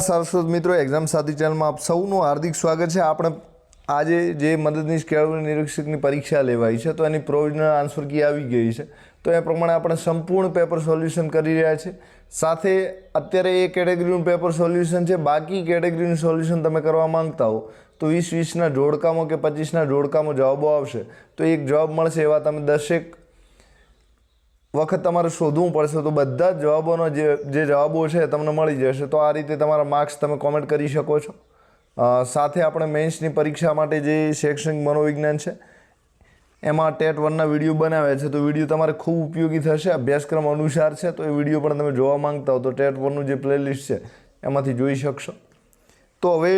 સારસ્વત મિત્રો એક્ઝામ સાથી ચેનલમાં આપ સૌનું હાર્દિક સ્વાગત છે। આપણે આજે જે મદદનીશ કેળવણી નિરીક્ષકની પરીક્ષા લેવાઈ છે તો એની પ્રોવિઝનલ આન્સર કી આવી ગઈ છે, તો એ પ્રમાણે આપણે સંપૂર્ણ પેપર સોલ્યુશન કરી રહ્યા છીએ। સાથે અત્યારે એ કેટેગરીનું પેપર સોલ્યુશન છે, બાકી કેટેગરીનું સોલ્યુશન તમે કરવા માંગતા હો તો 20-20ના જોડકામાં કે 25ના જોડકામાં જવાબો આવશે, તો એક જવાબ મળશે એવા તમે 10 વખત તમારે શોધવું પડશે, તો બધા જ જવાબોનો જે જવાબો છે તમને મળી જશે। તો આ રીતે તમારા માર્ક્સ તમે કોમેન્ટ કરી શકો છો। સાથે આપણે મેન્સની પરીક્ષા માટે જે શૈક્ષણિક મનોવિજ્ઞાન છે એમાં ટેટ 1ના વિડીયો બનાવ્યા છે, તો વિડીયો તમારે ખૂબ ઉપયોગી થશે, અભ્યાસક્રમ અનુસાર છે, તો એ વિડીયો પણ તમે જોવા માંગતા હો તો ટેટ 1નું જે પ્લેલિસ્ટ છે એમાંથી જોઈ શકશો। તો હવે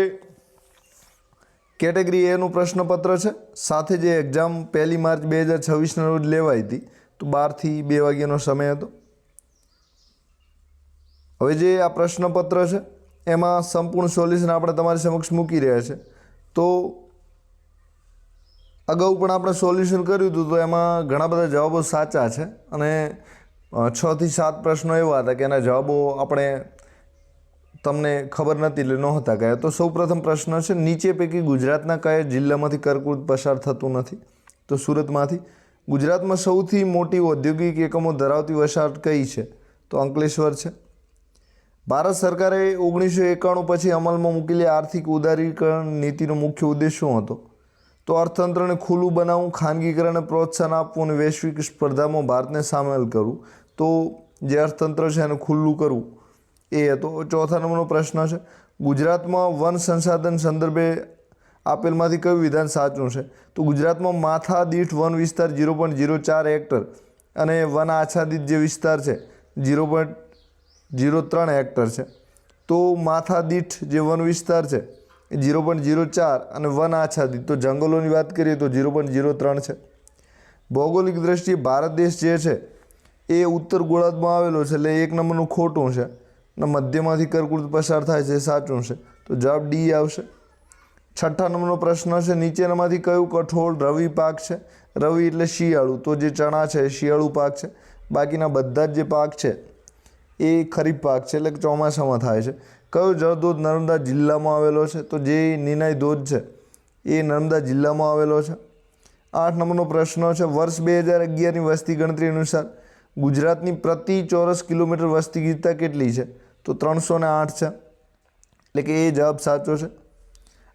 કેટેગરી એનું પ્રશ્નપત્ર છે, સાથે જે એક્ઝામ 1 માર્ચ 2026ના રોજ લેવાઈ હતી, તો 12 થી 2 વાગ્યાનો સમય હતો। હવે જે આ પ્રશ્નપત્ર છે એમાં સંપૂર્ણ સોલ્યુશન આપણે તમારી સમક્ષ મૂકી રહ્યા છે। તો અગાઉ પણ આપણે સોલ્યુશન કર્યું હતું, તો એમાં ઘણા બધા જવાબો સાચા છે અને 6 થી 7 પ્રશ્નો એવા હતા કે એના જવાબો આપણે તમને ખબર નથી એટલે નહોતા ગયા। તો સૌપ્રથમ પ્રશ્ન છે, નીચે પૈકી ગુજરાતના કયા જિલ્લામાંથી કર્કવૃત પસાર થતું નથી? તો સુરતમાંથી। ગુજરાતમાં સૌથી મોટી ઔદ્યોગિક એકમો ધરાવતી વસાહત કઈ છે? તો અંકલેશ્વર છે। ભારત સરકારે 1991 પછી અમલમાં મૂકેલી આર્થિક ઉદારીકરણ નીતિનો મુખ્ય ઉદ્દેશ શું હતો? તો અર્થતંત્રને ખુલ્લું બનાવવું, ખાનગીકરણને પ્રોત્સાહન આપવું અને વૈશ્વિક સ્પર્ધામાં ભારતને સામેલ કરવું। તો જે અર્થતંત્ર છે એને ખુલ્લું કરવું એ હતો। ચોથા નંબરનો પ્રશ્ન છે, ગુજરાતમાં વન સંસાધન સંદર્ભે આપેલમાંથી કયું વિધાન સાચું છે? તો ગુજરાતમાં માથા દીઠ વન વિસ્તાર 0.04 હેક્ટર અને વન આચ્છાદિત જે વિસ્તાર છે 0.03 હેક્ટર છે। તો માથા દીઠ જે વન વિસ્તાર છે એ 0.04 અને વન આચ્છાદિત તો જંગલોની વાત કરીએ તો 0.03 છે। ભૌગોલિક દ્રષ્ટિએ ભારત દેશ જે છે એ ઉત્તર ગોળાર્ધમાં આવેલો છે, એટલે 1 નંબરનું ખોટું છે અને મધ્યમાંથી કર્કવૃત પસાર થાય છે એ સાચું છે, તો જવાબ ડી આવશે। છઠ્ઠા નંબરનો પ્રશ્ન છે, નીચેનામાંથી કયું કઠોળ રવિ પાક છે? રવિ એટલે શિયાળું, તો જે ચણા છે એ શિયાળુ પાક છે, બાકીના બધા જ જે પાક છે એ ખરીફ પાક છે એટલે ચોમાસામાં થાય છે। કયો જળધોધ નર્મદા જિલ્લામાં આવેલો છે? તો જે નિનાઈ ધોધ છે એ નર્મદા જિલ્લામાં આવેલો છે। 8 નંબરનો પ્રશ્ન છે, વર્ષ 2011ની વસ્તી ગણતરી અનુસાર ગુજરાતની પ્રતિ ચોરસ કિલોમીટર વસ્તી ગીચતા કેટલી છે? તો 308 છે, એટલે કે એ જવાબ સાચો છે।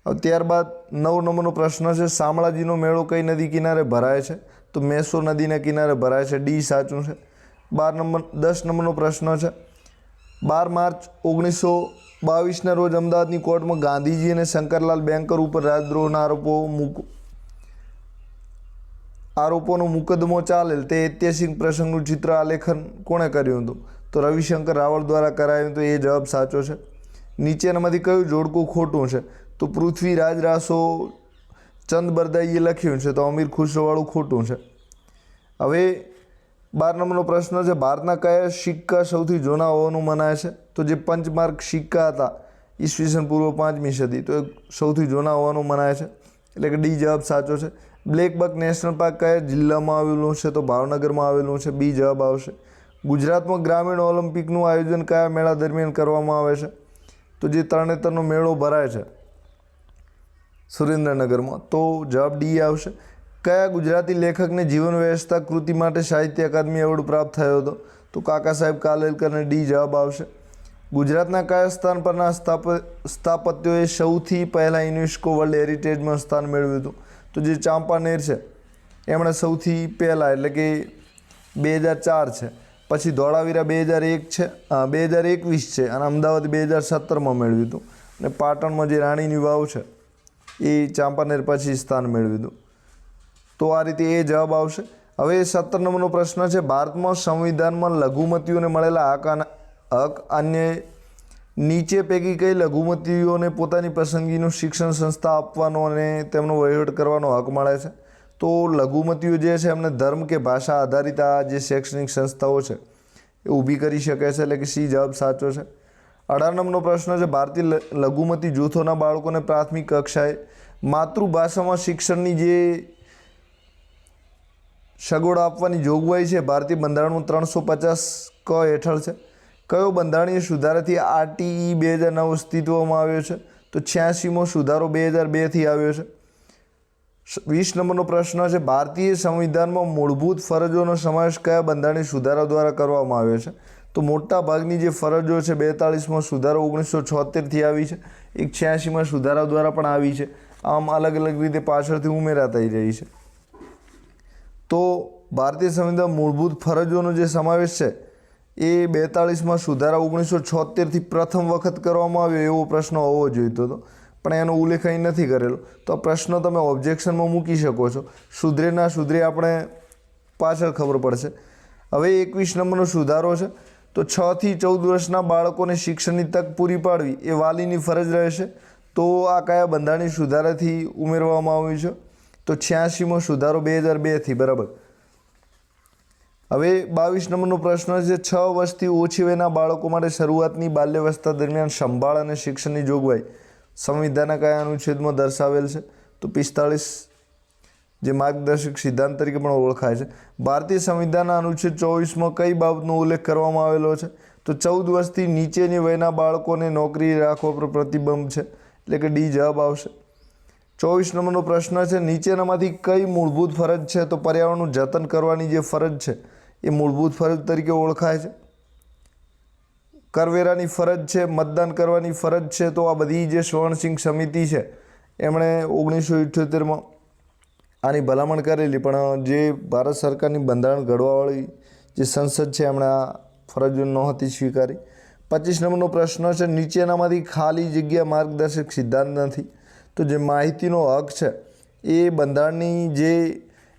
હવે ત્યારબાદ 9 નંબરનો પ્રશ્ન છે, શામળાજીનો મેળો કઈ નદી કિનારે ભરાય છે? તો મેસો નદીના કિનારે ભરાય છે, ડી સાચું છે। 10 નંબરનો પ્રશ્ન છે, 12 માર્ચ 1922ના રોજ અમદાવાદની કોર્ટમાં ગાંધીજી અને શંકરલાલ બેન્કર ઉપર રાજદ્રોહના આરોપોનો મુકદ્દમો ચાલેલ તે ઐતિહાસિક પ્રસંગનું ચિત્ર આલેખન કોણે કર્યું હતું? તો રવિશંકર રાવળ દ્વારા કરાયું, તો એ જવાબ સાચો છે। નીચેનામાંથી કયું જોડકું ખોટું છે? તો પૃથ્વીરાજ રાસો ચંદ બરદાઈએ લખ્યું છે, તો અમીર ખુશરોવાળું ખોટું છે। હવે 12 નંબરનો પ્રશ્ન છે, ભારતના કયા સિક્કા સૌથી જૂના હોવાનું મનાય છે? તો જે પંચમાર્ક સિક્કા હતા ઈસવીસન પૂર્વ 5મી સદી, તો એ સૌથી જૂના હોવાનું મનાય છે, એટલે કે ડી જવાબ સાચો છે। બ્લેક બક નેશનલ પાર્ક કયા જિલ્લામાં આવેલું છે? તો ભાવનગરમાં આવેલું છે, બી જવાબ આવશે। ગુજરાતમાં ગ્રામીણ ઓલિમ્પિકનું આયોજન કયા મેળા દરમિયાન કરવામાં આવે છે? તો જે તરણેતરનો મેળો ભરાય છે સુરેન્દ્રનગરમાં, તો જવાબ ડી આવશે। કયા ગુજરાતી લેખકને જીવન વ્યવસ્થા કૃતિ માટે સાહિત્ય અકાદમી એવોર્ડ પ્રાપ્ત થયો હતો? તો કાકા સાહેબ કાલેલકરને, ડી જવાબ આવશે। ગુજરાતના કયા સ્થાન પરના સ્થાપત્યોએ સૌથી પહેલાં યુનેસ્કો વર્લ્ડ હેરિટેજમાં સ્થાન મેળવ્યું હતું? તો જે ચાંપાનેર છે એમણે સૌથી પહેલાં, એટલે કે 2004 છે, પછી ધોળાવીરા 2001 છે, 2021 છે અને અમદાવાદ 2017માં મેળવ્યું હતું, અને પાટણમાં જે રાણીની વાવ છે એ ચાંપાનેર પછી સ્થાન મેળવ્યું હતું, તો આ રીતે એ જવાબ આવશે। હવે 17 નંબરનો પ્રશ્ન છે, ભારતમાં સંવિધાનમાં લઘુમતીઓને મળેલા હક અન્ય નીચે પૈકી કઈ લઘુમતીઓને પોતાની પસંદગીનું શિક્ષણ સંસ્થા આપવાનો અને તેમનો વહીવટ કરવાનો હક મળે છે? તો લઘુમતીઓ જે છે એમને ધર્મ કે ભાષા આધારિત આ જે શૈક્ષણિક સંસ્થાઓ છે એ ઊભી કરી શકે છે, એટલે કે સી જવાબ સાચો છે। 18 નંબરનો પ્રશ્ન છે, ભારતીય લઘુમતી જૂથોના બાળકોને પ્રાથમિક કક્ષાએ માતૃભાષામાં શિક્ષણની જે સગવડ આપવાની જોગવાઈ છે ભારતીય બંધારણમાં 350 ક હેઠળ છે, કયો બંધારણીય સુધારાથી RTE 2009 અસ્તિત્વમાં આવ્યો છે? તો 86મો સુધારો 2002થી આવ્યો છે. 20 નંબરનો પ્રશ્ન છે, ભારતીય સંવિધાનમાં મૂળભૂત ફરજોનો સમાવેશ કયા બંધારણીય સુધારા દ્વારા કરવામાં આવ્યો છે? તો મોટા ભાગની જે ફરજો છે 42મો સુધારો 1976થી આવી છે, એક 86માં સુધારા દ્વારા પણ આવી છે. આમ અલગ અલગ રીતે પાછળથી ઉમેરાતા રહી છે. તો ભારતીય સંવિધાન મૂળભૂત ફરજોનો જે સમાવેશ છે એ 42માં સુધારા 1976થી પ્રથમ વખત કરવામાં આવ્યો એવો પ્રશ્ન હોવો જોઈતો હતો, પણ એનો ઉલ્લેખ અહીં નથી કરેલો. તો આ પ્રશ્ન તમે ઓબ્જેક્શનમાં મૂકી શકો છો. સુધરે ના સુધરે આપણે પાછળ ખબર પડશે. હવે 21 નંબરનો સુધારો છે, તો 6 થી 14 વર્ષના બાળકોને શિક્ષણની તક પૂરી પાડવી એ વાલીની ફરજ રહેશે. તો આ કયા બંધારણીય સુધારાથી ઉમેરવામાં આવ્યું છે? તો 86મો સુધારો 2002થી. બરાબર. હવે 22 નંબરનો પ્રશ્ન છે, 6 વર્ષથી ઓછી વયના બાળકો માટે શરૂઆતની બાલ્યાવસ્થા દરમિયાન સંભાળ અને શિક્ષણની જોગવાઈ સંવિધાનના કયા અનુચ્છેદમાં દર્શાવેલ છે? તો 45, જે માર્ગદર્શક સિદ્ધાંત તરીકે પણ ઓળખાય છે. ભારતીય સંવિધાનના અનુચ્છેદ 24માં કઈ બાબતનો ઉલ્લેખ કરવામાં આવેલો છે? તો 14 વર્ષથી નીચેની વયના બાળકોને નોકરી રાખવા પર પ્રતિબંધ છે, એટલે કે ડી જવાબ આવશે. 24 નંબરનો પ્રશ્ન છે, નીચેનામાંથી કઈ મૂળભૂત ફરજ છે? તો પર્યાવરણનું જતન કરવાની જે ફરજ છે એ મૂળભૂત ફરજ તરીકે ઓળખાય છે. કરવેરાની ફરજ છે, મતદાન કરવાની ફરજ છે. તો આ બધી જે સ્વર્ણસિંહ સમિતિ છે એમણે 1978માં આની ભલામણ કરેલી, પણ જે ભારત સરકારની બંધારણ ઘડવાવાળી જે સંસદ છે એમણે આ ફરજો નહોતી સ્વીકારી. 25 નંબરનો પ્રશ્ન છે, નીચેનામાંથી ખાલી જગ્યા માર્ગદર્શક સિદ્ધાંત નથી. તો જે માહિતીનો હક છે એ બંધારણની જે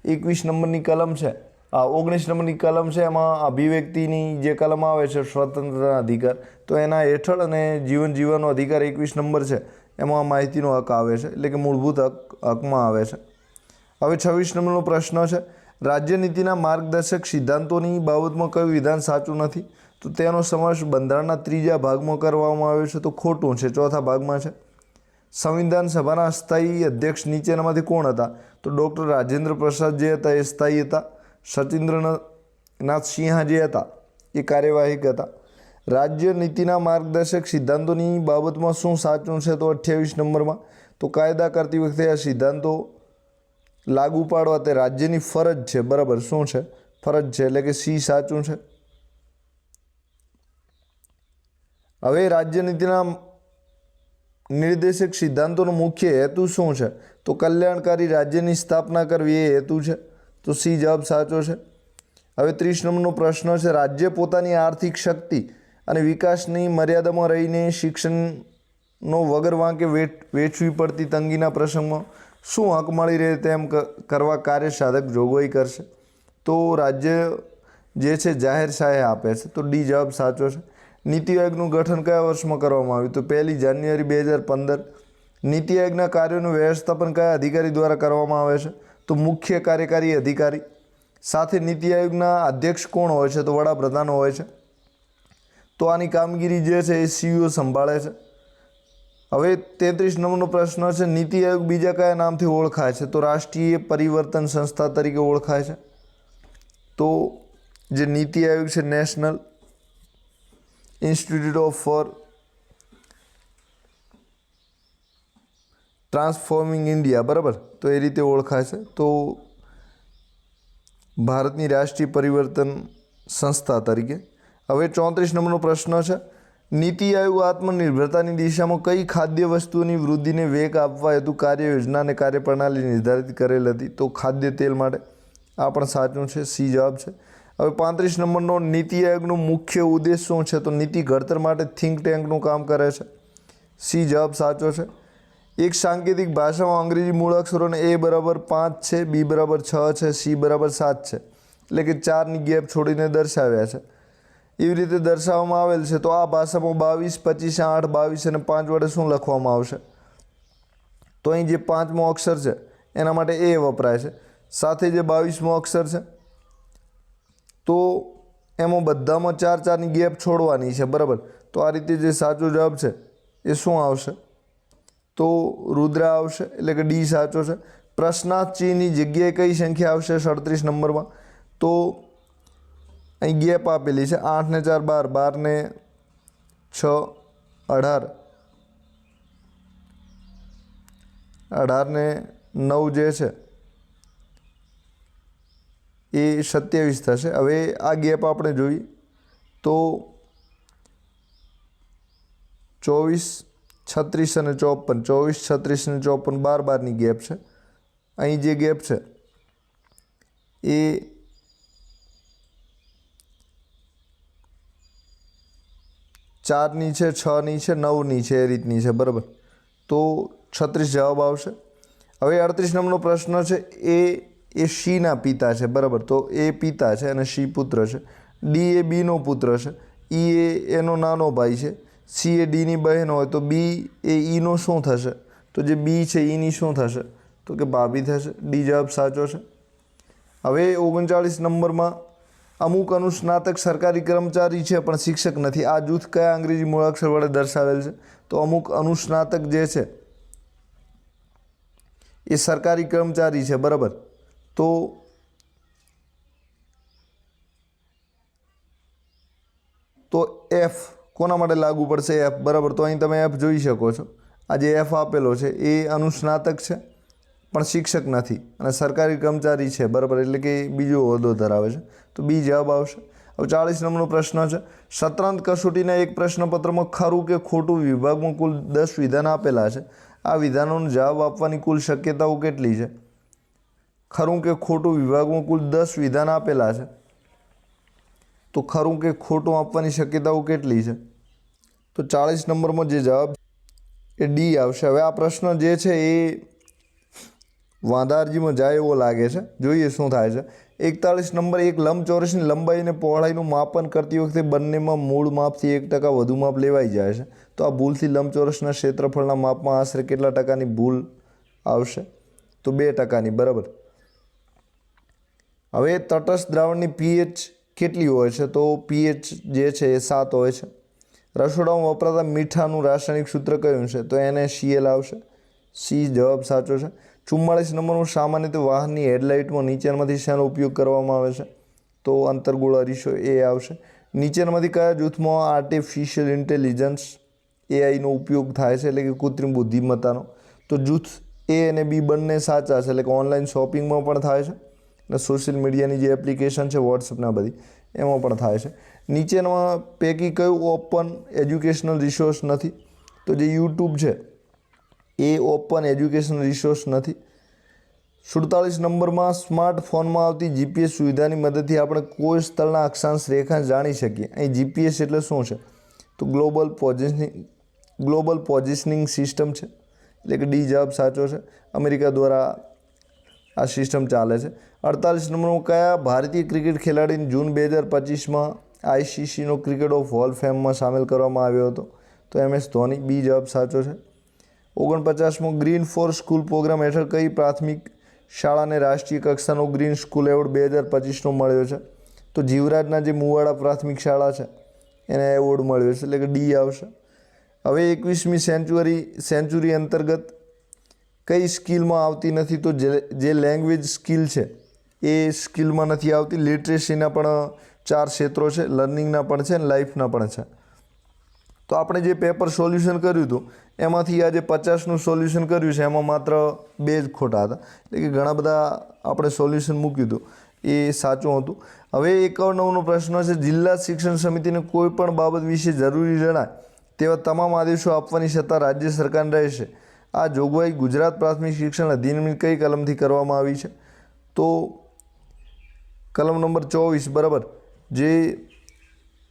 21 નંબરની કલમ છે, 19 નંબરની કલમ છે, એમાં અભિવ્યક્તિની જે કલમ આવે છે સ્વતંત્રતા અધિકાર, તો એના હેઠળ અને જીવન જીવવાનો અધિકાર 21 નંબર છે એમાં માહિતીનો હક આવે છે, એટલે કે મૂળભૂત હકમાં આવે છે. હવે 26 નંબરનો પ્રશ્ન છે, રાજ્યનીતિના માર્ગદર્શક સિદ્ધાંતોની બાબતમાં કયું વિધાન સાચું નથી? તો તેનો સમાવેશ બંધારણના 3જા ભાગમાં કરવામાં આવ્યો છે, તો ખોટું છે, 4થા ભાગમાં છે. સંવિધાન સભાના સ્થાયી અધ્યક્ષ નીચેનામાંથી કોણ હતા? તો ડૉક્ટર રાજેન્દ્ર પ્રસાદ જે હતા એ સ્થાયી હતા. સચિન્દ્રનાથ સિંહા જે હતા એ કાર્યવાહક હતા. રાજ્ય નીતિના માર્ગદર્શક સિદ્ધાંતોની બાબતમાં શું સાચું છે? તો 28 નંબરમાં, તો કાયદા કરતી વખતે આ સિદ્ધાંતો લાગુ પાડવા તે રાજ્યની ફરજ છે. બરાબર. શું છે? ફરજ છે, એટલે કે સી સાચું છે. હવે રાજ્યનીતિના નિર્દેશક સિદ્ધાંતોનો મુખ્ય હેતુ શું છે? તો કલ્યાણકારી રાજ્યની સ્થાપના કરવી એ હેતુ છે, તો સી જવાબ સાચો છે. હવે 30 નંબરનો પ્રશ્ન છે, રાજ્ય પોતાની આર્થિક શક્તિ અને વિકાસની મર્યાદામાં રહીને શિક્ષણનો વગર વાંકે વેઠવી પડતી તંગીના પ્રસંગમાં શું હક મળી રહે તેમ કરવા કાર્યસાધક જોગવાઈ કરશે? તો રાજ્ય જે છે જાહેર સહાય આપે છે, તો ડી જવાબ સાચો છે. નીતિ આયોગનું ગઠન કયા વર્ષમાં કરવામાં આવ્યું? તો 1 જાન્યુઆરી 2015. નીતિ આયોગના કાર્યોનું વ્યવસ્થાપન કયા અધિકારી દ્વારા કરવામાં આવે છે? તો મુખ્ય કાર્યકારી અધિકારી. સાથે નીતિ આયોગના અધ્યક્ષ કોણ હોય છે? તો વડાપ્રધાન હોય છે. તો આની કામગીરી જે છે એ CEO સંભાળે છે. હવે 33 નંબરનો પ્રશ્ન છે, નીતિ આયોગ બીજા કયા નામથી ઓળખાય છે? તો રાષ્ટ્રીય પરિવર્તન સંસ્થા તરીકે ઓળખાય છે. તો જે નીતિ આયોગ છે national institute of for transforming India. બરાબર. તો એ રીતે ઓળખાય છે. તો ભારતની રાષ્ટ્રીય પરિવર્તન સંસ્થા તરીકે. હવે 34 નંબરનો પ્રશ્ન છે, નીતિ આયોગ આત્મનિર્ભરતાની દિશામાં કઈ ખાદ્ય વસ્તુઓની વૃદ્ધિને વેગ આપવા હેતુ કાર્ય યોજના અને કાર્યપ્રણાલી નિર્ધારિત કરેલ હતી? તો ખાદ્ય તેલ માટે. આ પણ સાચું છે, સી જવાબ છે. હવે 35 નંબરનો, નીતિ આયોગનો મુખ્ય ઉદ્દેશ શું છે? તો નીતિ ઘડતર માટે થિંક ટેન્કનું કામ કરે છે. સી જવાબ સાચો છે. એક સાંકેતિક ભાષામાં અંગ્રેજી મૂળાક્ષરોને A = 5 છે, B = 6 છે, C = 7 છે, એટલે કે 4ની ગેપ છોડીને દર્શાવ્યા છે. એવી રીતે દર્શાવવામાં આવેલ છે. તો આ ભાષામાં 22, 25, 8, 22 અને 5 વડે શું લખવામાં આવશે? તો અહીં જે 5મો અક્ષર છે એના માટે A વપરાય છે. સાથે જે 22મો અક્ષર છે તો એમાં બધામાં 4-4ની ગેપ છોડવાની છે. બરાબર. તો આ રીતે જે સાચો જવાબ છે એ શું આવશે? તો રુદ્ર આવશે, એટલે કે ડી સાચો છે. પ્રશ્નાર્થ ચિહ્નની જગ્યાએ કઈ સંખ્યા આવશે 37 નંબરમાં? તો અહીં ગેપ આપેલી છે 8 ને 4 12, 12 ને 6 18 18 ને 9 જે છે એ 27 થશે। હવે આ ગેપ આપણે જોઈએ તો 24 36 અને 54, 24 36 અને 54 12 ગેપ છે। અહીં જે ગેપ છે એ 4 છે, 6 છે, 9 છે, એ રીતની છે, બરાબર। તો 36 જવાબ આવશે। હવે 38 નંબરનો પ્રશ્ન છે, એ શીના પિતા છે, બરાબર। તો એ પિતા છે અને શી પુત્ર છે। ડી એ બીનો પુત્ર છે, ઈ એ એનો નાનો ભાઈ છે, સી એ ડીની બહેન હોય તો બી એ ઈનો શું થશે? તો જે બી છે ઈની શું થશે? તો કે ભાભી થશે। ડી જવાબ સાચો છે। હવે 39 નંબરમાં અમુક અનુસ્નાતક સરકારી કર્મચારી છે પણ શિક્ષક નથી। આ જૂથ કયા અંગ્રેજી મૂળાક્ષર વડે દર્શાવેલ છે? તો અમુક અનુસ્નાતક જે છે એ સરકારી કર્મચારી છે, બરાબર। તો એફ કોના માટે લાગુ પડશે? એફ, બરાબર। તો અહીં તમે એફ જોઈ શકો છો। આ જે એફ આપેલો છે એ અનુસ્નાતક છે પણ શિક્ષક નથી અને સરકારી કર્મચારી છે, બરાબર, એટલે કે બીજો હોદ્દો ધરાવે છે। તો બી જવાબ આવશે। હવે 40 નંબરનો પ્રશ્ન છે, સત્રાંત કસોટીના એક પ્રશ્નપત્રમાં ખરું કે ખોટું વિભાગમાં કુલ 10 વિધાન આપેલા છે। આ વિધાનોનો જવાબ આપવાની કુલ શક્યતાઓ કેટલી છે? ખરું કે ખોટું વિભાગમાં કુલ 10 વિધાન આપેલા છે, તો ખરું કે ખોટું આપવાની શક્યતાઓ કેટલી છે? તો 40 નંબરમાં જે જવાબ એ ડી આવશે। હવે આ પ્રશ્ન જે છે એ વાંધારજીમાં જાય એવો લાગે છે, જોઈએ શું થાય છે। 41 નંબર, એક લંબચોરસની લંબાઈ અને પહોળાઈનું માપન કરતી વખતે બંનેમાં મૂળ માપથી 1% વધુ માપ લેવાઈ જાય છે, તો આ ભૂલથી લંબચોરસના ક્ષેત્રફળના માપમાં આશરે કેટલા ટકાની ભૂલ આવશે? તો 2%ની, બરાબર। હવે તટસ્થ દ્રાવણની પીએચ કેટલી હોય છે? તો પીએચ જે છે એ 7 હોય છે। રસોડામાં વપરાતા મીઠાનું રાસાયણિક સૂત્ર કયું છે? તો NaCl આવશે। સી જવાબ સાચો છે। 44 નંબરનું, સામાન્ય રીતે વાહનની હેડલાઇટમાં નીચેનામાંથી શેનો ઉપયોગ કરવામાં આવે છે? તો અંતર્ગોળ અરીસો, એ આવશે। નીચેનામાંથી કયા જૂથમાં આર્ટિફિશિયલ ઇન્ટેલિજન્સ એઆઈનો ઉપયોગ થાય છે, એટલે કે કૃત્રિમ બુદ્ધિમત્તાનો? તો જૂથ એ અને બી બંને સાચા છે, એટલે કે ઓનલાઈન શોપિંગમાં પણ થાય છે અને સોશિયલ મીડિયાની જે એપ્લિકેશન છે વોટ્સઅપના બધી એમાં પણ થાય છે। નીચેના પૈકી કયું ઓપન એજ્યુકેશનલ રિસોર્સ નથી? તો જે યુટ્યુબ છે એ ઓપન એજ્યુકેશનલ રિસોર્સ નથી। 47 નંબરમાં, સ્માર્ટફોનમાં આવતી જીપીએસ સુવિધાની મદદથી આપણે કોઈ સ્થળના અક્ષાંશ રેખાંશ જાણી શકીએ। અહીં જીપીએસ એટલે શું છે? તો ગ્લોબલ પોઝિશનિંગ સિસ્ટમ છે, એટલે કે ડી જવાબ સાચો છે। અમેરિકા દ્વારા આ સિસ્ટમ ચાલે છે। 48 નંબરમાં, કયા ભારતીય ક્રિકેટ ખેલાડીને જૂન 2025માં આઈસીસીનો ક્રિકેટ ઓફ હોલ ફેમમાં સામેલ કરવામાં આવ્યો હતો? તો MS ધોની, બી જવાબ સાચો છે। 49મો, ગ્રીન ફોર સ્કૂલ પ્રોગ્રામ હેઠળ કઈ પ્રાથમિક શાળાને રાષ્ટ્રીય કક્ષાનો ગ્રીન સ્કૂલ એવોર્ડ 2025નો મળ્યો છે? તો જીવરાજના જે મુવાડા પ્રાથમિક શાળા છે એને એવોર્ડ મળ્યો છે, એટલે કે ડી આવશે। હવે 21મી સેન્ચુરી અંતર્ગત કઈ સ્કિલમાં આવતી નથી? તો જે લેંગ્વેજ સ્કિલ છે એ સ્કિલમાં નથી આવતી। લિટરેસીના પણ 4 ક્ષેત્રો છે, લર્નિંગના પણ છે અને લાઈફના પણ છે। તો આપણે જે પેપર સોલ્યુશન કર્યું હતું એમાંથી આ જે 50નું સોલ્યુશન કર્યું છે એમાં માત્ર 2 જ ખોટા હતા, એટલે કે ઘણા બધા આપણે સોલ્યુશન મૂક્યું હતું એ સાચું હતું। હવે 91નો પ્રશ્ન છે, જિલ્લા શિક્ષણ સમિતિને કોઈ પણ બાબત વિશે જરૂરી જણાય તેવા તમામ આદેશો આપવાની સત્તા રાજ્ય સરકારને રહેશે। આ જોગવાઈ ગુજરાત પ્રાથમિક શિક્ષણ અધિનિયમની કઈ કલમથી કરવામાં આવી છે? તો કલમ નંબર 24, બરાબર, જે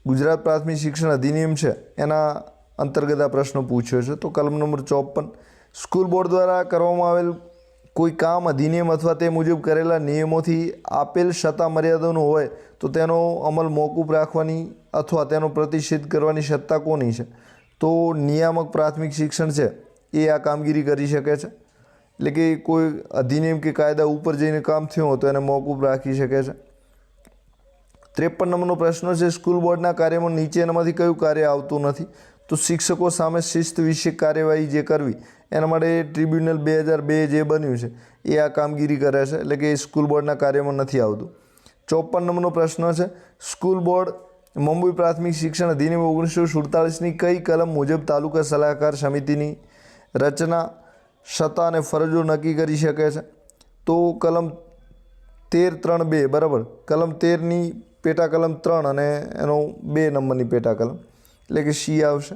ગુજરાત પ્રાથમિક શિક્ષણ અધિનિયમ છે એના અંતર્ગત આ પ્રશ્ન પૂછ્યો છે। તો કલમ નંબર 54, સ્કૂલ બોર્ડ દ્વારા કરવામાં આવેલ કોઈ કામ અધિનિયમ અથવા તે મુજબ કરેલા નિયમોથી આપેલ સત્તા મર્યાદાનો હોય તો તેનો અમલ મોકૂફ રાખવાની અથવા તેનો પ્રતિષેધ કરવાની સત્તા કોની છે? તો નિયામક પ્રાથમિક શિક્ષણ છે એ આ કામગીરી કરી શકે છે, એટલે કે કોઈ અધિનિયમ કે કાયદા ઉપર જઈને કામ થયું હોય તો એને મોકૂફ રાખી શકે છે। 53 નંબરનો પ્રશ્ન છે, સ્કૂલ બોર્ડના કાર્યમાં નીચેનામાંથી કયું કાર્ય આવતું નથી? તો શિક્ષકો સામે શિસ્ત વિશે કાર્યવાહી જે કરવી એના માટે ટ્રિબ્યુનલ 2002 જે બન્યું છે એ આ કામગીરી કરે છે, એટલે કે સ્કૂલ બોર્ડના કાર્યમાં નથી આવતું। 54 નંબરનો પ્રશ્ન છે, સ્કૂલ બોર્ડ મુંબઈ પ્રાથમિક શિક્ષણ અધિનિયમ 1947ની કઈ કલમ મુજબ તાલુકા સલાહકાર સમિતિની રચના, સત્તા અને ફરજો નક્કી કરી શકે છે? તો કલમ 13(3)(2), બરાબર. કલમ 13ની પેટા કલમ 3 અને એનો 2 નંબરની પેટા કલમ, એટલે કે સી આવશે.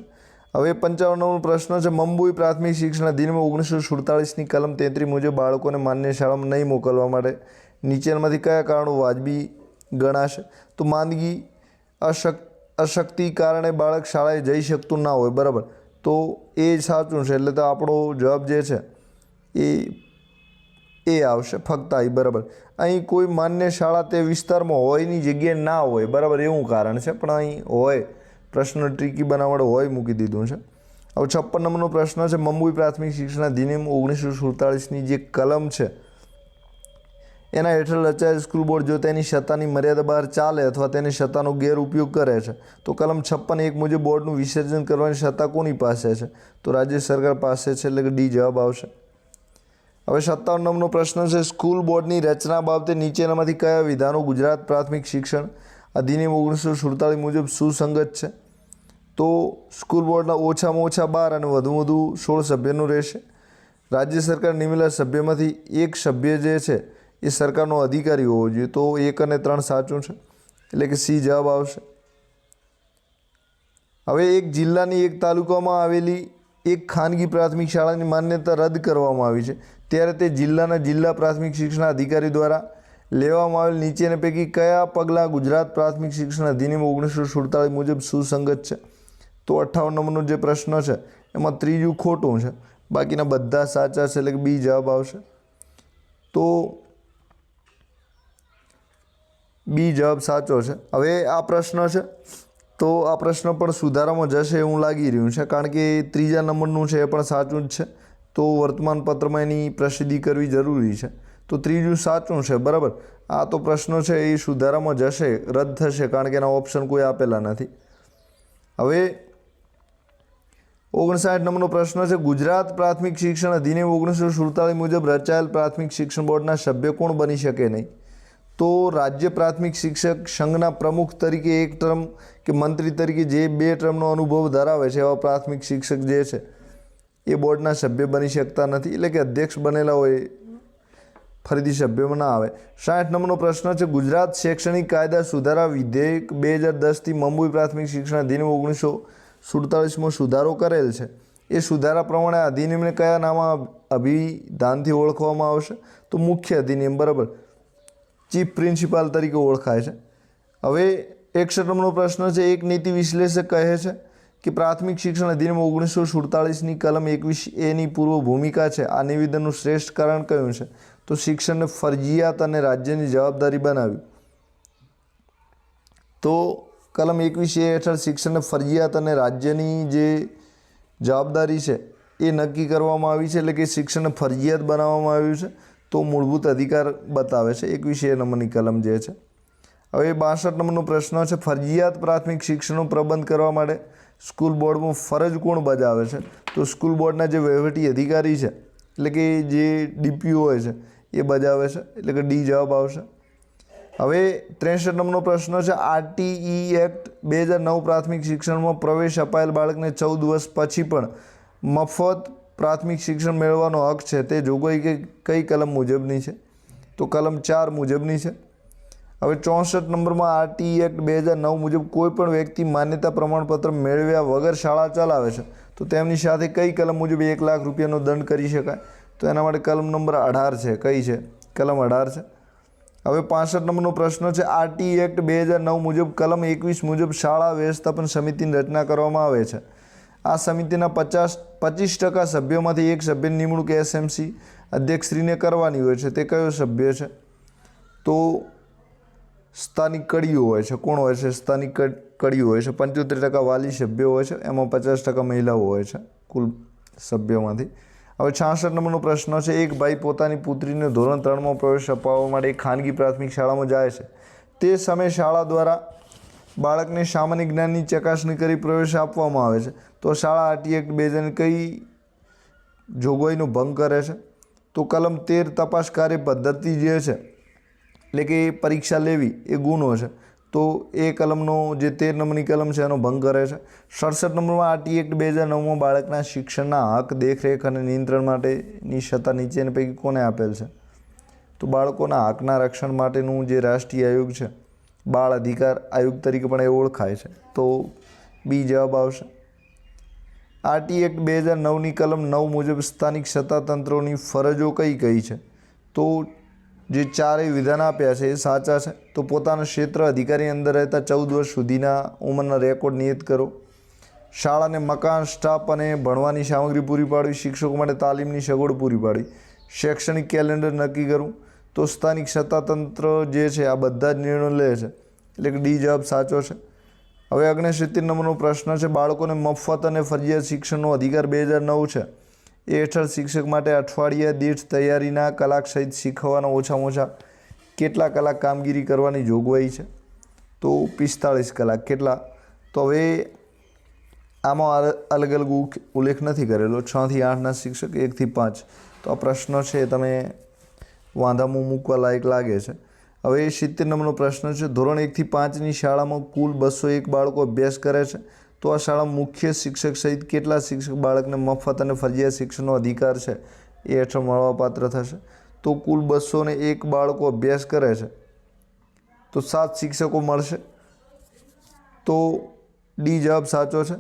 હવે 55 પ્રશ્ન છે. મુંબઈ પ્રાથમિક શિક્ષણ અધિનિયમ 1947ની કલમ 33 મુજબ બાળકોને માન્ય શાળામાં નહીં મોકલવા માટે નીચેનામાંથી કયા કારણો વાજબી ગણાશે? તો માંદગી, અશક્તિ કારણે બાળક શાળાએ જઈ શકતું ના હોય, બરાબર. તો એ સાચું છે, એટલે તો આપણો જવાબ જે છે એ આવશે, ફક્ત આ, બરાબર. અહીં કોઈ માન્ય શાળા તે વિસ્તારમાં હોયની જગ્યાએ ના હોય, બરાબર, એવું કારણ છે, પણ અહીં હોય, પ્રશ્ન ટ્રીકી બનાવવા માટે હોય મૂકી દીધું છે. હવે 56 પ્રશ્ન છે. મુંબઈ પ્રાથમિક શિક્ષણ અધિનિયમ 1947ની જે કલમ છે એના હેઠળ રચાયેલ સ્કૂલ બોર્ડ જો તેની સત્તાની મર્યાદા બહાર ચાલે અથવા તેની સત્તાનો ગેરઉપયોગ કરે છે તો કલમ 56(1) મુજબ બોર્ડનું વિસર્જન કરવાની સત્તા કોની પાસે છે? તો રાજ્ય સરકાર પાસે છે, એટલે કે ડી જવાબ આવશે. હવે 57 પ્રશ્ન છે. સ્કૂલ બોર્ડની રચના બાબતે નીચેનામાંથી કયા વિધાનો ગુજરાત પ્રાથમિક શિક્ષણ અધિનિયમ 1947 મુજબ સુસંગત છે? તો સ્કૂલ બોર્ડના ઓછામાં ઓછા 12 અને વધુમાં વધુ 16 સભ્યનું રહેશે. રાજ્ય સરકાર નિમેલા સભ્યમાંથી એક સભ્ય જે છે એ સરકારનો અધિકારી હોવો જોઈએ. તો 1 અને 3 સાચું છે, એટલે કે સી જવાબ આવશે. હવે એક જિલ્લાની એક તાલુકામાં આવેલી એક ખાનગી પ્રાથમિક શાળાની માન્યતા રદ કરવામાં આવી છે, ત્યારે તે જિલ્લાના જિલ્લા પ્રાથમિક શિક્ષણ અધિકારી દ્વારા લેવામાં આવેલ નીચેના પૈકી કયા પગલાં ગુજરાત પ્રાથમિક શિક્ષણ અધિનિયમ 1947 મુજબ સુસંગત છે? તો 58 જે પ્રશ્ન છે એમાં ત્રીજું ખોટું છે, બાકીના બધા સાચા છે, એટલે કે બી જવાબ આવશે. તો બી જવાબ સાચો છે. હવે આ પ્રશ્ન છે, તો આ પ્રશ્ન પણ સુધારામાં જશે એવું લાગી રહ્યું છે, કારણ કે 3જા નંબરનું છે એ પણ સાચું જ છે. તો વર્તમાનપત્રમાં એની પ્રસિદ્ધિ કરવી જરૂરી છે. તો 3જું સાચું છે, બરાબર. આ તો પ્રશ્નો છે એ સુધારામાં જશે, રદ થશે, કારણ કે એના ઓપ્શન કોઈ આપેલા નથી. હવે 59 પ્રશ્ન છે. ગુજરાત પ્રાથમિક શિક્ષણ અધિનિયમ 1947 મુજબ રચાયેલ પ્રાથમિક શિક્ષણ બોર્ડના સભ્ય કોણ બની શકે નહીં? તો રાજ્ય પ્રાથમિક શિક્ષક સંઘના પ્રમુખ તરીકે 1 ટર્મ કે મંત્રી તરીકે જે 2 ટર્મનો અનુભવ ધરાવે છે એવા પ્રાથમિક શિક્ષક જે છે એ બોર્ડના સભ્ય બની શકતા નથી, એટલે કે અધ્યક્ષ બનેલા હોય ફરીથી સભ્યમાં ના આવે. 60 પ્રશ્ન છે. ગુજરાત શૈક્ષણિક કાયદા સુધારા વિધેયક 2010થી મુંબઈ પ્રાથમિક શિક્ષણ અધિનિયમ 1947માં સુધારો કરેલ છે. એ સુધારા પ્રમાણે અધિનિયમને કયા નામ અભિધાનથી ઓળખવામાં આવશે? તો મુખ્ય અધિનિયમ, બરાબર, ચીફ પ્રિન્સિપાલ તરીકે ઓળખાય છે. હવે 61 પ્રશ્ન છે. એક નીતિ વિશ્લેષક કહે છે કે પ્રાથમિક શિક્ષણ અધિનિયમ 1947ની કલમ 21(a)ની પૂર્વ ભૂમિકા છે. આ નિવેદનનું શ્રેષ્ઠ કારણ કયું છે? તો શિક્ષણને ફરજિયાત અને રાજ્યની જવાબદારી બનાવ્યું. તો કલમ 21(a) હેઠળ શિક્ષણને ફરજિયાત અને રાજ્યની જે જવાબદારી છે એ નક્કી કરવામાં આવી છે, એટલે કે શિક્ષણને ફરજિયાત બનાવવામાં આવ્યું છે. તો મૂળભૂત અધિકાર બતાવે છે 21(a) નંબરની કલમ જે છે. હવે 62 પ્રશ્ન છે. ફરજિયાત પ્રાથમિક શિક્ષણનો પ્રબંધ કરવા માટે સ્કૂલ બોર્ડમાં ફરજ કોણ બજાવે છે? તો સ્કૂલ બોર્ડના જે વહીવટી અધિકારી છે, એટલે કે જે ડીપીઓ હોય છે એ બજાવે છે, એટલે કે ડી જવાબ આવશે. હવે 63 પ્રશ્ન છે. RTE એક્ટ 2009 પ્રાથમિક શિક્ષણમાં પ્રવેશ અપાયેલ બાળકને 14 વર્ષ પછી પણ મફત પ્રાથમિક શિક્ષણ મેળવવાનો હક છે, તે જોગવાઈ કઈ કલમ મુજબની છે? તો કલમ 4 મુજબની છે. હવે 64 RTE એક્ટ 2009 મુજબ કોઈ પણ વ્યક્તિ માન્યતા પ્રમાણપત્ર મેળવ્યા વગર શાળા ચલાવે છે તો તેમની સાથે કઈ કલમ મુજબ 1 લાખ રૂપિયાનો દંડ કરી શકાય? તો એના માટે કલમ નંબર 18 છે. કઈ છે? કલમ 18 છે. હવે 65 પ્રશ્ન છે. RTE એક્ટ 2009 મુજબ કલમ 21 મુજબ શાળા વ્યવસ્થાપન સમિતિની રચના કરવામાં આવે છે. આ સમિતિના 25% સભ્યોમાંથી એક સભ્યની નિમણૂક SMC અધ્યક્ષશ્રીને કરવાની હોય છે. તે કયો સભ્ય છે? તો સ્થાનિક કડીઓ હોય છે. કોણ હોય છે? સ્થાનિક કડીઓ હોય છે. 75% વાલી સભ્યો હોય છે, એમાં 50% મહિલાઓ હોય છે કુલ સભ્યોમાંથી. હવે 66 પ્રશ્ન છે. એક ભાઈ પોતાની પુત્રીને ધોરણ 3માં પ્રવેશ અપાવવા માટે એક ખાનગી પ્રાથમિક શાળામાં જાય છે. તે સમયે શાળા દ્વારા બાળકને સામાન્ય જ્ઞાનની ચકાસણી કરી પ્રવેશ આપવામાં આવે છે. તો શાળા RTE એક્ટ 2000 કઈ જોગવાઈનો ભંગ કરે છે? તો કલમ 13 તપાસ કાર્ય પદ્ધતિ જે છે, એટલે કે પરીક્ષા લેવી એ ગુનો છે. તો એ કલમનો જે 13 નંબરની કલમ છે એનો ભંગ કરે છે. 67 નંબરમાં આરટી એક્ટ 2009માં બાળકના શિક્ષણના હક, દેખરેખ અને નિયંત્રણ માટેની સત્તા નીચેની પૈકી કોને આપેલ છે? તો બાળકોના હકના રક્ષણ માટેનું જે રાષ્ટ્રીય આયોગ છે, બાળ અધિકાર આયોગ તરીકે પણ એ ઓળખાય છે. તો બી જવાબ આવશે. આરટી એક્ટ 2009ની કલમ 9 મુજબ સ્થાનિક સત્તાતંત્રોની ફરજો કઈ છે? તો જે ચારેય વિધાન આપ્યા છે એ સાચા છે. તો પોતાના ક્ષેત્ર અધિકારી અંદર રહેતા 14 વર્ષ સુધીના ઉંમરના રેકોર્ડ નિયત કરો. શાળાને મકાન, સ્ટાફ અને ભણવાની સામગ્રી પૂરી પાડવી. શિક્ષકો માટે તાલીમની સગવડ પૂરી પાડવી. શૈક્ષણિક કેલેન્ડર નક્કી કરવું. તો સ્થાનિક સત્તાતંત્ર જે છે આ બધા જ નિર્ણયો લે છે, એટલે કે ડી જવાબ સાચો છે. હવે 69 નંબરનો પ્રશ્ન છે, બાળકોને મફત અને ફરજિયાત શિક્ષણનો અધિકાર 2009 છે એ હેઠળ શિક્ષક માટે અઠવાડિયા દીઠ તૈયારીના કલાક સહિત શીખવવાના ઓછામાં ઓછા કેટલા કલાક કામગીરી કરવાની જોગવાઈ છે? તો 45 કલાક. કેટલા? તો હવે આમાં અલગ અલગ ઉલ્લેખ નથી કરેલો. 6 થી 8ના શિક્ષક, 1 થી 5. તો આ પ્રશ્ન છે એ તમે વાંધામાં મૂકવા લાયક લાગે છે. હવે 70 નંબરનો પ્રશ્ન છે, ધોરણ 1 થી 5ની શાળામાં કુલ 201 બાળકો અભ્યાસ કરે છે. તો આ શાળામાં મુખ્ય શિક્ષક સહિત કેટલા શિક્ષક બાળકને મફત અને ફરજિયાત શિક્ષણનો અધિકાર છે એ હેઠળ મળવાપાત્ર થશે? તો કુલ 201 બાળકો અભ્યાસ કરે છે તો 7 શિક્ષકો મળશે. તો ડી જવાબ સાચો છે.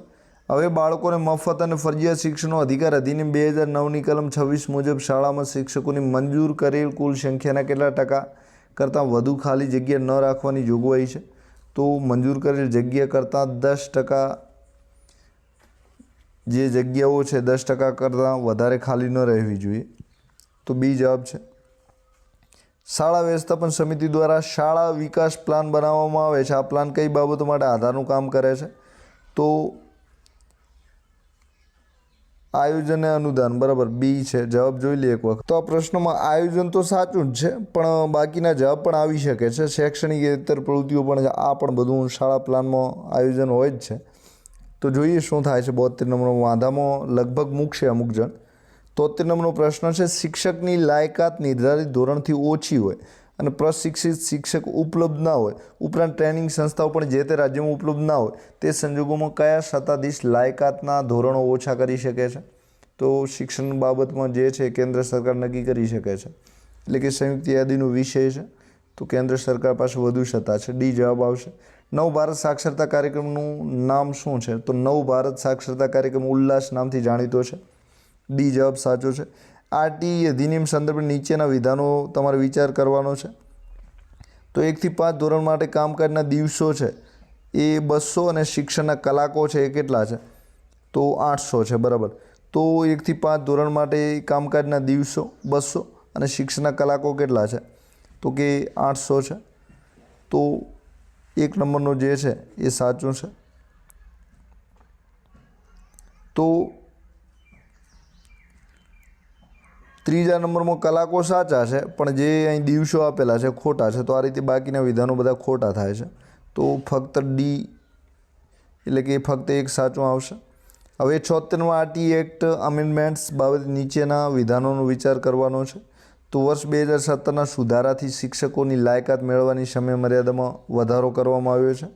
હવે બાળકોને મફત અને ફરજિયાત શિક્ષણનો અધિકાર અધિનિયમ 2009ની કલમ 26 મુજબ શાળામાં શિક્ષકોની મંજૂર કરેલ કુલ સંખ્યાના કેટલા ટકા કરતાં વધુ ખાલી જગ્યા ન રાખવાની જોગવાઈ છે? તો મંજૂર કરેલ જગ્યા કરતાં 10% જે જગ્યાઓ છે 10% કરતાં વધારે ખાલી ન રહેવી જોઈએ. તો બી જવાબ છે. શાળા વ્યવસ્થાપન સમિતિ દ્વારા શાળા વિકાસ પ્લાન બનાવવામાં આવે છે. આ પ્લાન કઈ બાબતો માટે આધારનું કામ કરે છે? તો આયોજન અને અનુદાન. બરાબર, બી છે. જવાબ જોઈ લઈએ એક વખત. તો આ પ્રશ્નમાં આયોજન તો સાચું જ છે, પણ બાકીના જવાબ પણ આવી શકે છે. શૈક્ષણિક ઇતર પ્રવૃત્તિઓ પણ છે. આ પણ બધું શાળા પ્લાનમાં આયોજન હોય જ છે. તો જોઈએ શું થાય છે. 72 નંબરનો વાંધામાં લગભગ મૂકશે અમુક જણ. 73 નંબરનો પ્રશ્ન છે, શિક્ષકની લાયકાત નિર્ધારિત ધોરણથી ઓછી હોય અને પ્રશિક્ષિત શિક્ષક ઉપલબ્ધ ના હોય, ઉપરાંત ટ્રેનિંગ સંસ્થાઓ પણ જે તે રાજ્યમાં ઉપલબ્ધ ના હોય, તે સંજોગોમાં કયા સત્તાધીશ લાયકાતના ધોરણો ઓછા કરી શકે છે? તો શિક્ષણ બાબતમાં જે છે કેન્દ્ર સરકાર નક્કી કરી શકે છે, એટલે કે સંયુક્ત યાદીનો વિષય છે. તો કેન્દ્ર સરકાર પાસે વધુ સત્તા છે. ડી જવાબ આવશે. નવ ભારત સાક્ષરતા કાર્યક્રમનું નામ શું છે? તો નવ ભારત સાક્ષરતા કાર્યક્રમ ઉલ્લાસ નામથી જાણીતો છે. ડી જવાબ સાચો છે. આરટી અધિનિયમ સંદર્ભે નીચેના વિધાનો તમારે વિચાર કરવાનો છે. તો 1 થી 5 ધોરણ માટે કામકાજના દિવસો છે એ 200 અને શિક્ષણના કલાકો છે એ કેટલા છે? તો 800 છે. બરાબર. તો 1 થી 5 ધોરણ માટે કામકાજના દિવસો 200 અને શિક્ષણના કલાકો કેટલા છે? તો કે 800 છે. તો 1 નંબરનો જે છે એ સાચું છે. તો 3જા નંબરમાં કલાકો સાચા છે, પણ જે અહીં દિવસો આપેલા છે ખોટા છે. તો આ રીતે બાકીના વિધાનો બધા ખોટા થાય છે. તો ફક્ત ડી, એટલે કે ફક્ત એક સાચું આવશે. હવે 76માં આરટી એક્ટ અમેન્ડમેન્ટ્સ બાબતે નીચેના વિધાનોનો વિચાર કરવાનો છે. તો વર્ષ 2017ના સુધારાથી શિક્ષકોની લાયકાત મેળવવાની સમય મર્યાદામાં વધારો કરવામાં આવ્યો છે.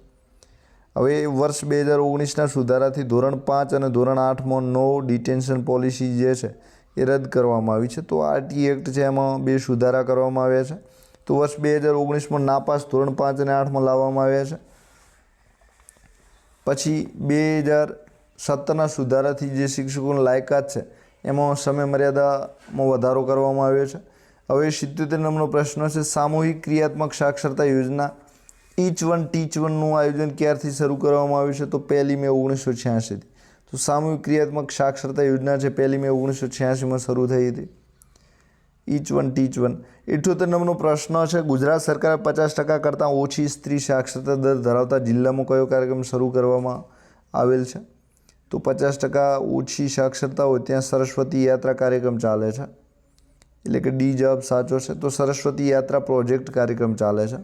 હવે વર્ષ 2019ના સુધારાથી ધોરણ 5 અને ધોરણ 8માં નો ડિટેન્શન પોલિસી જે છે એ રદ કરવામાં આવી છે. તો આરટી એક્ટ છે એમાં 2 સુધારા કરવામાં આવ્યા છે. તો વર્ષ 2019માં નાપાસ ધોરણ 5 અને 8માં લાવવામાં આવ્યા છે. પછી 2017ના સુધારાથી જે શિક્ષકોની લાયકાત છે એમાં સમય મર્યાદામાં વધારો કરવામાં આવ્યો છે. હવે 77 નંબરનો પ્રશ્ન છે, સામૂહિક ક્રિયાત્મક સાક્ષરતા યોજના ઈચ વન ટીચ વનનું આયોજન ક્યારથી શરૂ કરવામાં આવ્યું છે? તો 1 મે 1986થી. તો સામૂહિક ક્રિયાત્મક સાક્ષરતા યોજના છે 1 મે 1986માં શરૂ થઈ હતી. ઈચ વન ટીચ વન. 78 નંબરનો પ્રશ્ન છે, ગુજરાત સરકારે 50% કરતાં ઓછી સ્ત્રી સાક્ષરતા દર ધરાવતા જિલ્લામાં કયો કાર્યક્રમ શરૂ કરવામાં આવેલ છે? તો 50% ઓછી સાક્ષરતા હોય ત્યાં સરસ્વતી યાત્રા કાર્યક્રમ ચાલે છે, એટલે કે ડી જવાબ સાચો છે. તો સરસ્વતી યાત્રા પ્રોજેક્ટ કાર્યક્રમ ચાલે છે.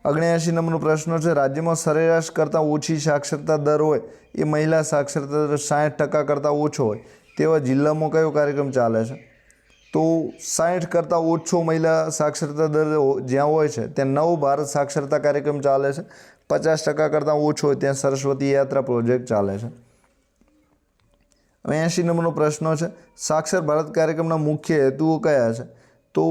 79 નંબરનો પ્રશ્ન છે, રાજ્યમાં સરેરાશ કરતાં ઓછી સાક્ષરતા દર હોય એ મહિલા સાક્ષરતા દર 60% કરતાં ઓછો હોય તેવા જિલ્લામાં કયો કાર્યક્રમ ચાલે છે? તો 60 કરતાં ઓછો મહિલા સાક્ષરતા દર જ્યાં હોય છે ત્યાં નવ ભારત સાક્ષરતા કાર્યક્રમ ચાલે છે. 50% કરતાં ઓછો હોય ત્યાં સરસ્વતી યાત્રા પ્રોજેક્ટ ચાલે છે. હવે 80 નંબરનો પ્રશ્ન છે, સાક્ષર ભારત કાર્યક્રમના મુખ્ય હેતુઓ કયા છે? તો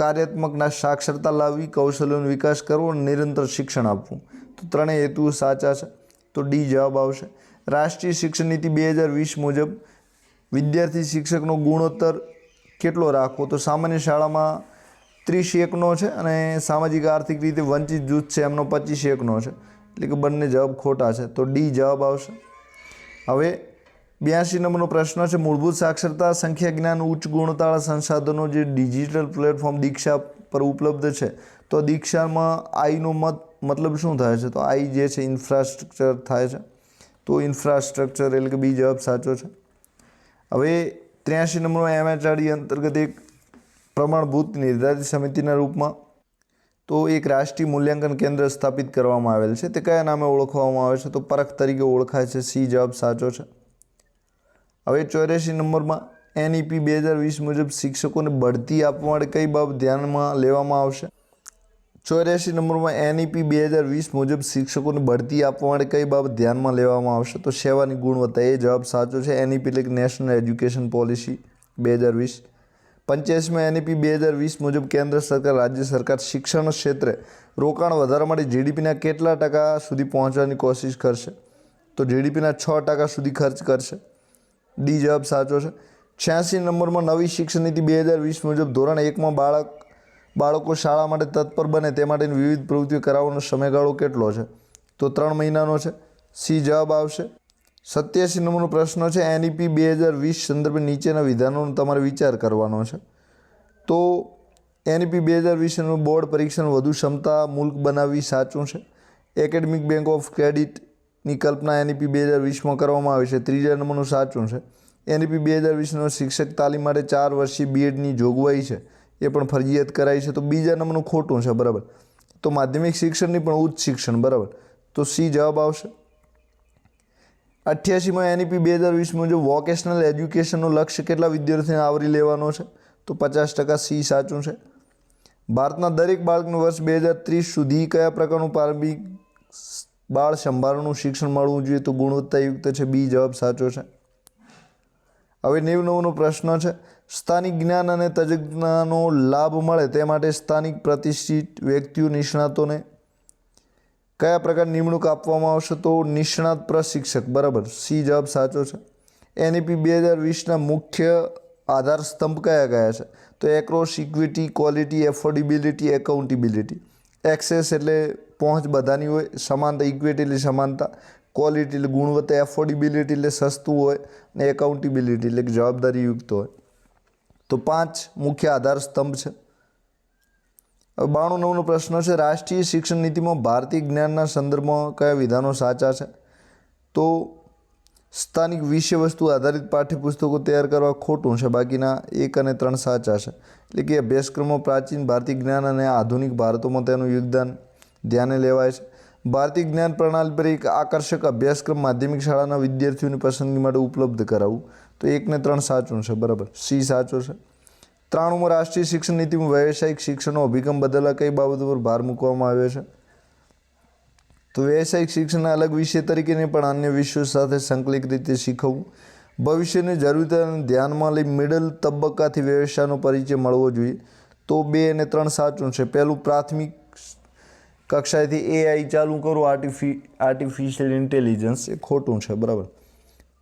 કાર્યાત્મક સાક્ષરતા લાવવી, કૌશલ્યોનો વિકાસ કરવો અને નિરંતર શિક્ષણ આપવું. તો ત્રણેય હેતુઓ સાચા છે. તો ડી જવાબ આવશે. રાષ્ટ્રીય શિક્ષણ નીતિ 2020 મુજબ વિદ્યાર્થી શિક્ષકનો ગુણોત્તર કેટલો રાખવો? તો સામાન્ય શાળામાં 30:1 છે અને સામાજિક આર્થિક રીતે વંચિત જૂથ છે એમનો 25:1 છે. એટલે કે બંને જવાબ ખોટા છે. તો ડી જવાબ આવશે. હવે 82 નંબરનો પ્રશ્ન છે, મૂળભૂત સાક્ષરતા, સંખ્યા જ્ઞાન, ઉચ્ચ ગુણવત્તાવાળા સંસાધનો જે ડિજિટલ પ્લેટફોર્મ દીક્ષા પર ઉપલબ્ધ છે. તો દીક્ષામાં આઈનો મતલબ શું થાય છે? તો આઈ જે છે ઇન્ફ્રાસ્ટ્રક્ચર થાય છે. તો ઇન્ફ્રાસ્ટ્રક્ચર એટલે કે બી જવાબ સાચો છે. હવે 83 નંબરનો MHRD અંતર્ગત એક પ્રમાણભૂત નિર્ધારિત સમિતિના રૂપમાં તો એક રાષ્ટ્રીય મૂલ્યાંકન કેન્દ્ર સ્થાપિત કરવામાં આવેલ છે. તે કયા નામે ઓળખવામાં આવે છે? તો પરખ તરીકે ઓળખાય છે. સી જવાબ સાચો છે. હવે 84 નંબરમાં NEP 2020 મુજબ શિક્ષકોને બઢતી આપવા માટે કઈ બાબત ધ્યાનમાં લેવામાં આવશે? 84 નંબરમાં NEP 2020 મુજબ શિક્ષકોને બઢતી આપવા માટે કઈ બાબત ધ્યાનમાં લેવામાં આવશે? તો સેવાની ગુણવત્તા. એ જવાબ સાચો છે. NEP એટલે કે નેશનલ એજ્યુકેશન પોલિસી 2020. 85માં NEP 2020 મુજબ કેન્દ્ર સરકાર, રાજ્ય સરકાર શિક્ષણ ક્ષેત્રે રોકાણ વધારવા માટે GDPના કેટલા ટકા સુધી પહોંચવાની કોશિશ કરશે? તો GDPના 6% સુધી ખર્ચ કરશે. ડી જવાબ સાચો છે. 86 નંબરમાં નવી શિક્ષણ નીતિ 2020 મુજબ ધોરણ 1માં બાળકો શાળા માટે તત્પર બને તે માટેની વિવિધ પ્રવૃત્તિઓ કરાવવાનો સમયગાળો કેટલો છે? તો 3 મહિનાનો છે. સી જવાબ આવશે. 87 નંબરનો પ્રશ્ન છે, NEP 2020 સંદર્ભે નીચેના વિધાનોનો તમારે વિચાર કરવાનો છે. તો NEP 2020 બોર્ડ પરીક્ષાની વધુ ક્ષમતા મુલ્ક બનાવવી સાચું છે. એકેડેમિક બેંક ઓફ ક્રેડિટની કલ્પના NEP 2020માં કરવામાં આવી છે. 3જા નંબરનું સાચું છે. NEP 2020નો શિક્ષક તાલીમ માટે 4 વર્ષીય BEdની જોગવાઈ છે એ પણ ફરજિયાત કરાઈ છે. તો બીજા નંબરનું ખોટું છે. બરાબર. તો માધ્યમિક શિક્ષણની પણ ઉચ્ચ શિક્ષણ. બરાબર. તો સી જવાબ આવશે. 88માં NEP 2020 મુજબ વોકેશનલ એજ્યુકેશનનો લક્ષ્ય કેટલા વિદ્યાર્થીઓને આવરી લેવાનો છે? તો 50%. સી સાચું છે. ભારતના દરેક બાળકને વર્ષ 2030 સુધી કયા પ્રકારનું પ્રારંભિક બાળ સંભાળનું શિક્ષણ મળવું જોઈએ? તો ગુણવત્તાયુક્ત છે. બી જવાબ સાચો છે. હવે 99નો પ્રશ્ન છે, સ્થાનિક જ્ઞાન અને તજજ્ઞતાનો લાભ મળે તે માટે સ્થાનિક પ્રતિષ્ઠિત વ્યક્તિઓ, નિષ્ણાતોને કયા પ્રકારની નિમણૂક આપવામાં આવશે? તો નિષ્ણાત પ્રશિક્ષક. બરાબર. સી જવાબ સાચો છે. NEP 2020ના મુખ્ય આધાર સ્તંભ કયા કયા છે? તો access, equity, quality, affordability, accountability. Access એટલે પહોંચ બધાની હોય, સમાનતા, ઇક્વિટી એટલે સમાનતા, ક્વોલિટી એટલે ગુણવત્તા, એફોર્ડેબિલિટી એટલે સસ્તું હોય અને એકાઉન્ટેબિલિટી એટલે કે જવાબદારીયુક્ત હોય. તો 5 મુખ્ય આધાર સ્તંભ છે. હવે 92નો પ્રશ્ન છે, રાષ્ટ્રીય શિક્ષણ નીતિમાં ભારતીય જ્ઞાનના સંદર્ભમાં કયા વિધાનો સાચા છે? તો સ્થાનિક વિષય વસ્તુ આધારિત પાઠ્યપુસ્તકો તૈયાર કરવા ખોટું છે. બાકીના 1 અને 3 સાચા છે. એટલે કે અભ્યાસક્રમમાં પ્રાચીન ભારતીય જ્ઞાન અને આધુનિક ભારતમાં તેનું યોગદાન ધ્યાને લેવાય છે. ભારતીય જ્ઞાન પ્રણાલી પર એક આકર્ષક અભ્યાસક્રમ માધ્યમિક શાળાના વિદ્યાર્થીઓની પસંદગી માટે ઉપલબ્ધ કરાવવું. તો 1 ને 3 સાચું છે. બરાબર. સી સાચો છે. 93માં રાષ્ટ્રીય શિક્ષણ નીતિમાં વ્યવસાયિક શિક્ષણનો અભિગમ બદલવા કઈ બાબતો પર ભાર મૂકવામાં આવ્યો છે? તો વ્યવસાયિક શિક્ષણના અલગ વિષય તરીકે નહીં પણ અન્ય વિષયો સાથે સંકલિત રીતે શીખવવું. ભવિષ્યની જરૂરિયાતોને ધ્યાનમાં લઈ મિડલ તબક્કાથી વ્યવસાયનો પરિચય મળવો જોઈએ. તો 2 અને 3 સાચું છે. પહેલું, પ્રાથમિક કક્ષાએથી AI ચાલુ કરો, આર્ટિફિશિયલ ઇન્ટેલિજન્સ, એ ખોટું છે. બરાબર.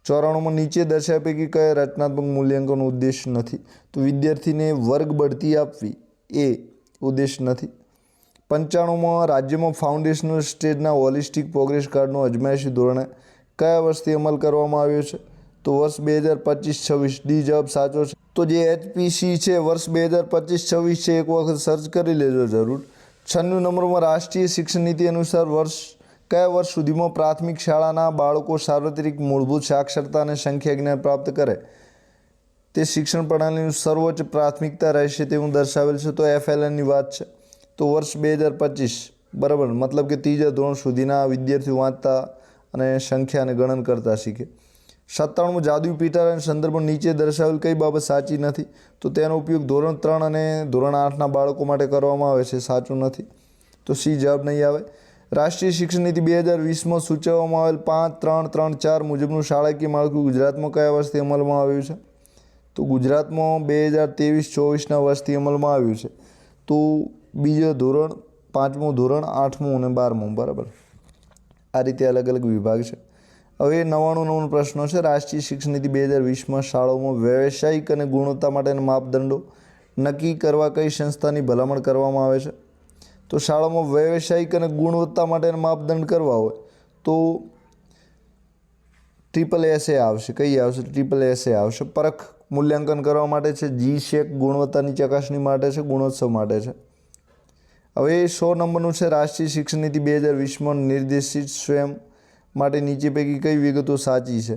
94માં નીચે દર્શાવ્યા પૈકી કયા રચનાત્મક મૂલ્યાંકનનો ઉદ્દેશ નથી? તો વિદ્યાર્થીને વર્ગ બઢતી આપવી એ ઉદ્દેશ નથી. 95માં રાજ્યમાં ફાઉન્ડેશનલ સ્ટેજના હોલિસ્ટિક પ્રોગ્રેસ કાર્ડનો અજમાયશી ધોરણે કયા વર્ષથી અમલ કરવામાં આવ્યો છે? તો વર્ષ 2025-26. ડી જવાબ સાચો છે. તો જે HPC છે વર્ષ 2025-26 છે, એક વખત સર્ચ કરી લેજો જરૂર. 96 નંબરમાં રાષ્ટ્રીય શિક્ષણ નીતિ અનુસાર કયા વર્ષ સુધીમાં પ્રાથમિક શાળાના બાળકો સાર્વત્રિક મૂળભૂત સાક્ષરતા અને સંખ્યા જ્ઞાન પ્રાપ્ત કરે તે શિક્ષણ પ્રણાલીનું સર્વોચ્ચ પ્રાથમિકતા રહેશે તેવું દર્શાવેલ છે? તો FLNની વાત છે. તો વર્ષ 2025. બરાબર. મતલબ કે 3જા ધોરણ સુધીના વિદ્યાર્થીઓ વાંચતા અને સંખ્યા અને ગણન કરતા શીખે. 97 જાદુઈ પીટારાના સંદર્ભમાં નીચે દર્શાવેલ કઈ બાબત સાચી નથી? તો તેનો ઉપયોગ ધોરણ 3 અને ધોરણ 8ના બાળકો માટે કરવામાં આવે છે, સાચું નથી. તો સી જવાબ નહીં આવે. રાષ્ટ્રીય શિક્ષણ નીતિ 2020માં સૂચવવામાં આવેલ 5-3-3-4 મુજબનું શાળાકીય માળખું ગુજરાતમાં કયા વર્ષથી અમલમાં આવ્યું છે? તો ગુજરાતમાં 2023-24ના વર્ષથી અમલમાં આવ્યું છે. તો બીજો ધોરણ, 5મું ધોરણ, 8મું અને 12મું. બરાબર, આ રીતે અલગ અલગ વિભાગ છે. હવે 99 પ્રશ્નો છે. રાષ્ટ્રીય શિક્ષણ નીતિ 2020માં શાળાઓમાં વ્યવસાયિક અને ગુણવત્તા માટેના માપદંડો નક્કી કરવા કઈ સંસ્થાની ભલામણ કરવામાં આવે છે? તો શાળામાં વ્યવસાયિક અને ગુણવત્તા માટેના માપદંડ કરવા હોય તો SSSA આવશે. કઈ આવશે? SSSA આવશે. પરખ મૂલ્યાંકન કરવા માટે છે. GSEC ગુણવત્તાની ચકાસણી માટે છે, ગુણોત્સવ માટે છે. હવે 100 નંબરનું છે. રાષ્ટ્રીય શિક્ષણ નીતિ 2020માં નિર્દેશિત સ્વયં માટે નીચે પૈકી કઈ વિગતો સાચી છે?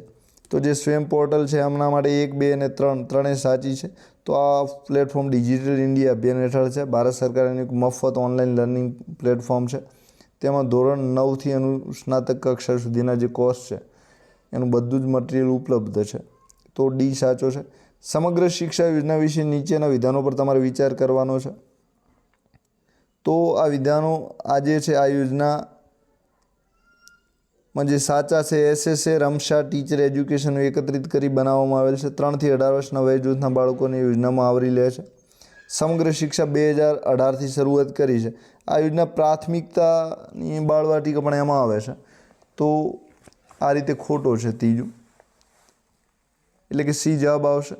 તો જે સ્વયં પોર્ટલ છે એમના માટે 1, 2 અને 3 ત્રણેય સાચી છે. તો આ પ્લેટફોર્મ ડિજિટલ ઇન્ડિયા અભિયાન હેઠળ છે. ભારત સરકારની મફત ઓનલાઈન લર્નિંગ પ્લેટફોર્મ છે. તેમાં ધોરણ 9થી સ્નાતક કક્ષા સુધીના જે કોર્સ છે એનું બધું જ મટીરિયલ ઉપલબ્ધ છે. તો ડી સાચો છે. સમગ્ર શિક્ષા યોજના વિશે નીચેના વિધાનો પર તમારે વિચાર કરવાનો છે. તો આ વિધાનો આ જે છે આ યોજનામાં જે સાચા છે SSA રમશા ટીચર એજ્યુકેશન એકત્રિત કરી બનાવવામાં આવેલ છે. 3 થી 18 વર્ષના વય જૂથના બાળકોને યોજનામાં આવરી લે છે. સમગ્ર શિક્ષા 2018થી શરૂઆત કરી છે. આ યોજના પ્રાથમિકતાની બાળવાટિકા પણ એમાં આવે છે. તો આ રીતે ખોટો છે ત્રીજું, એટલે કે સી જવાબ આવશે.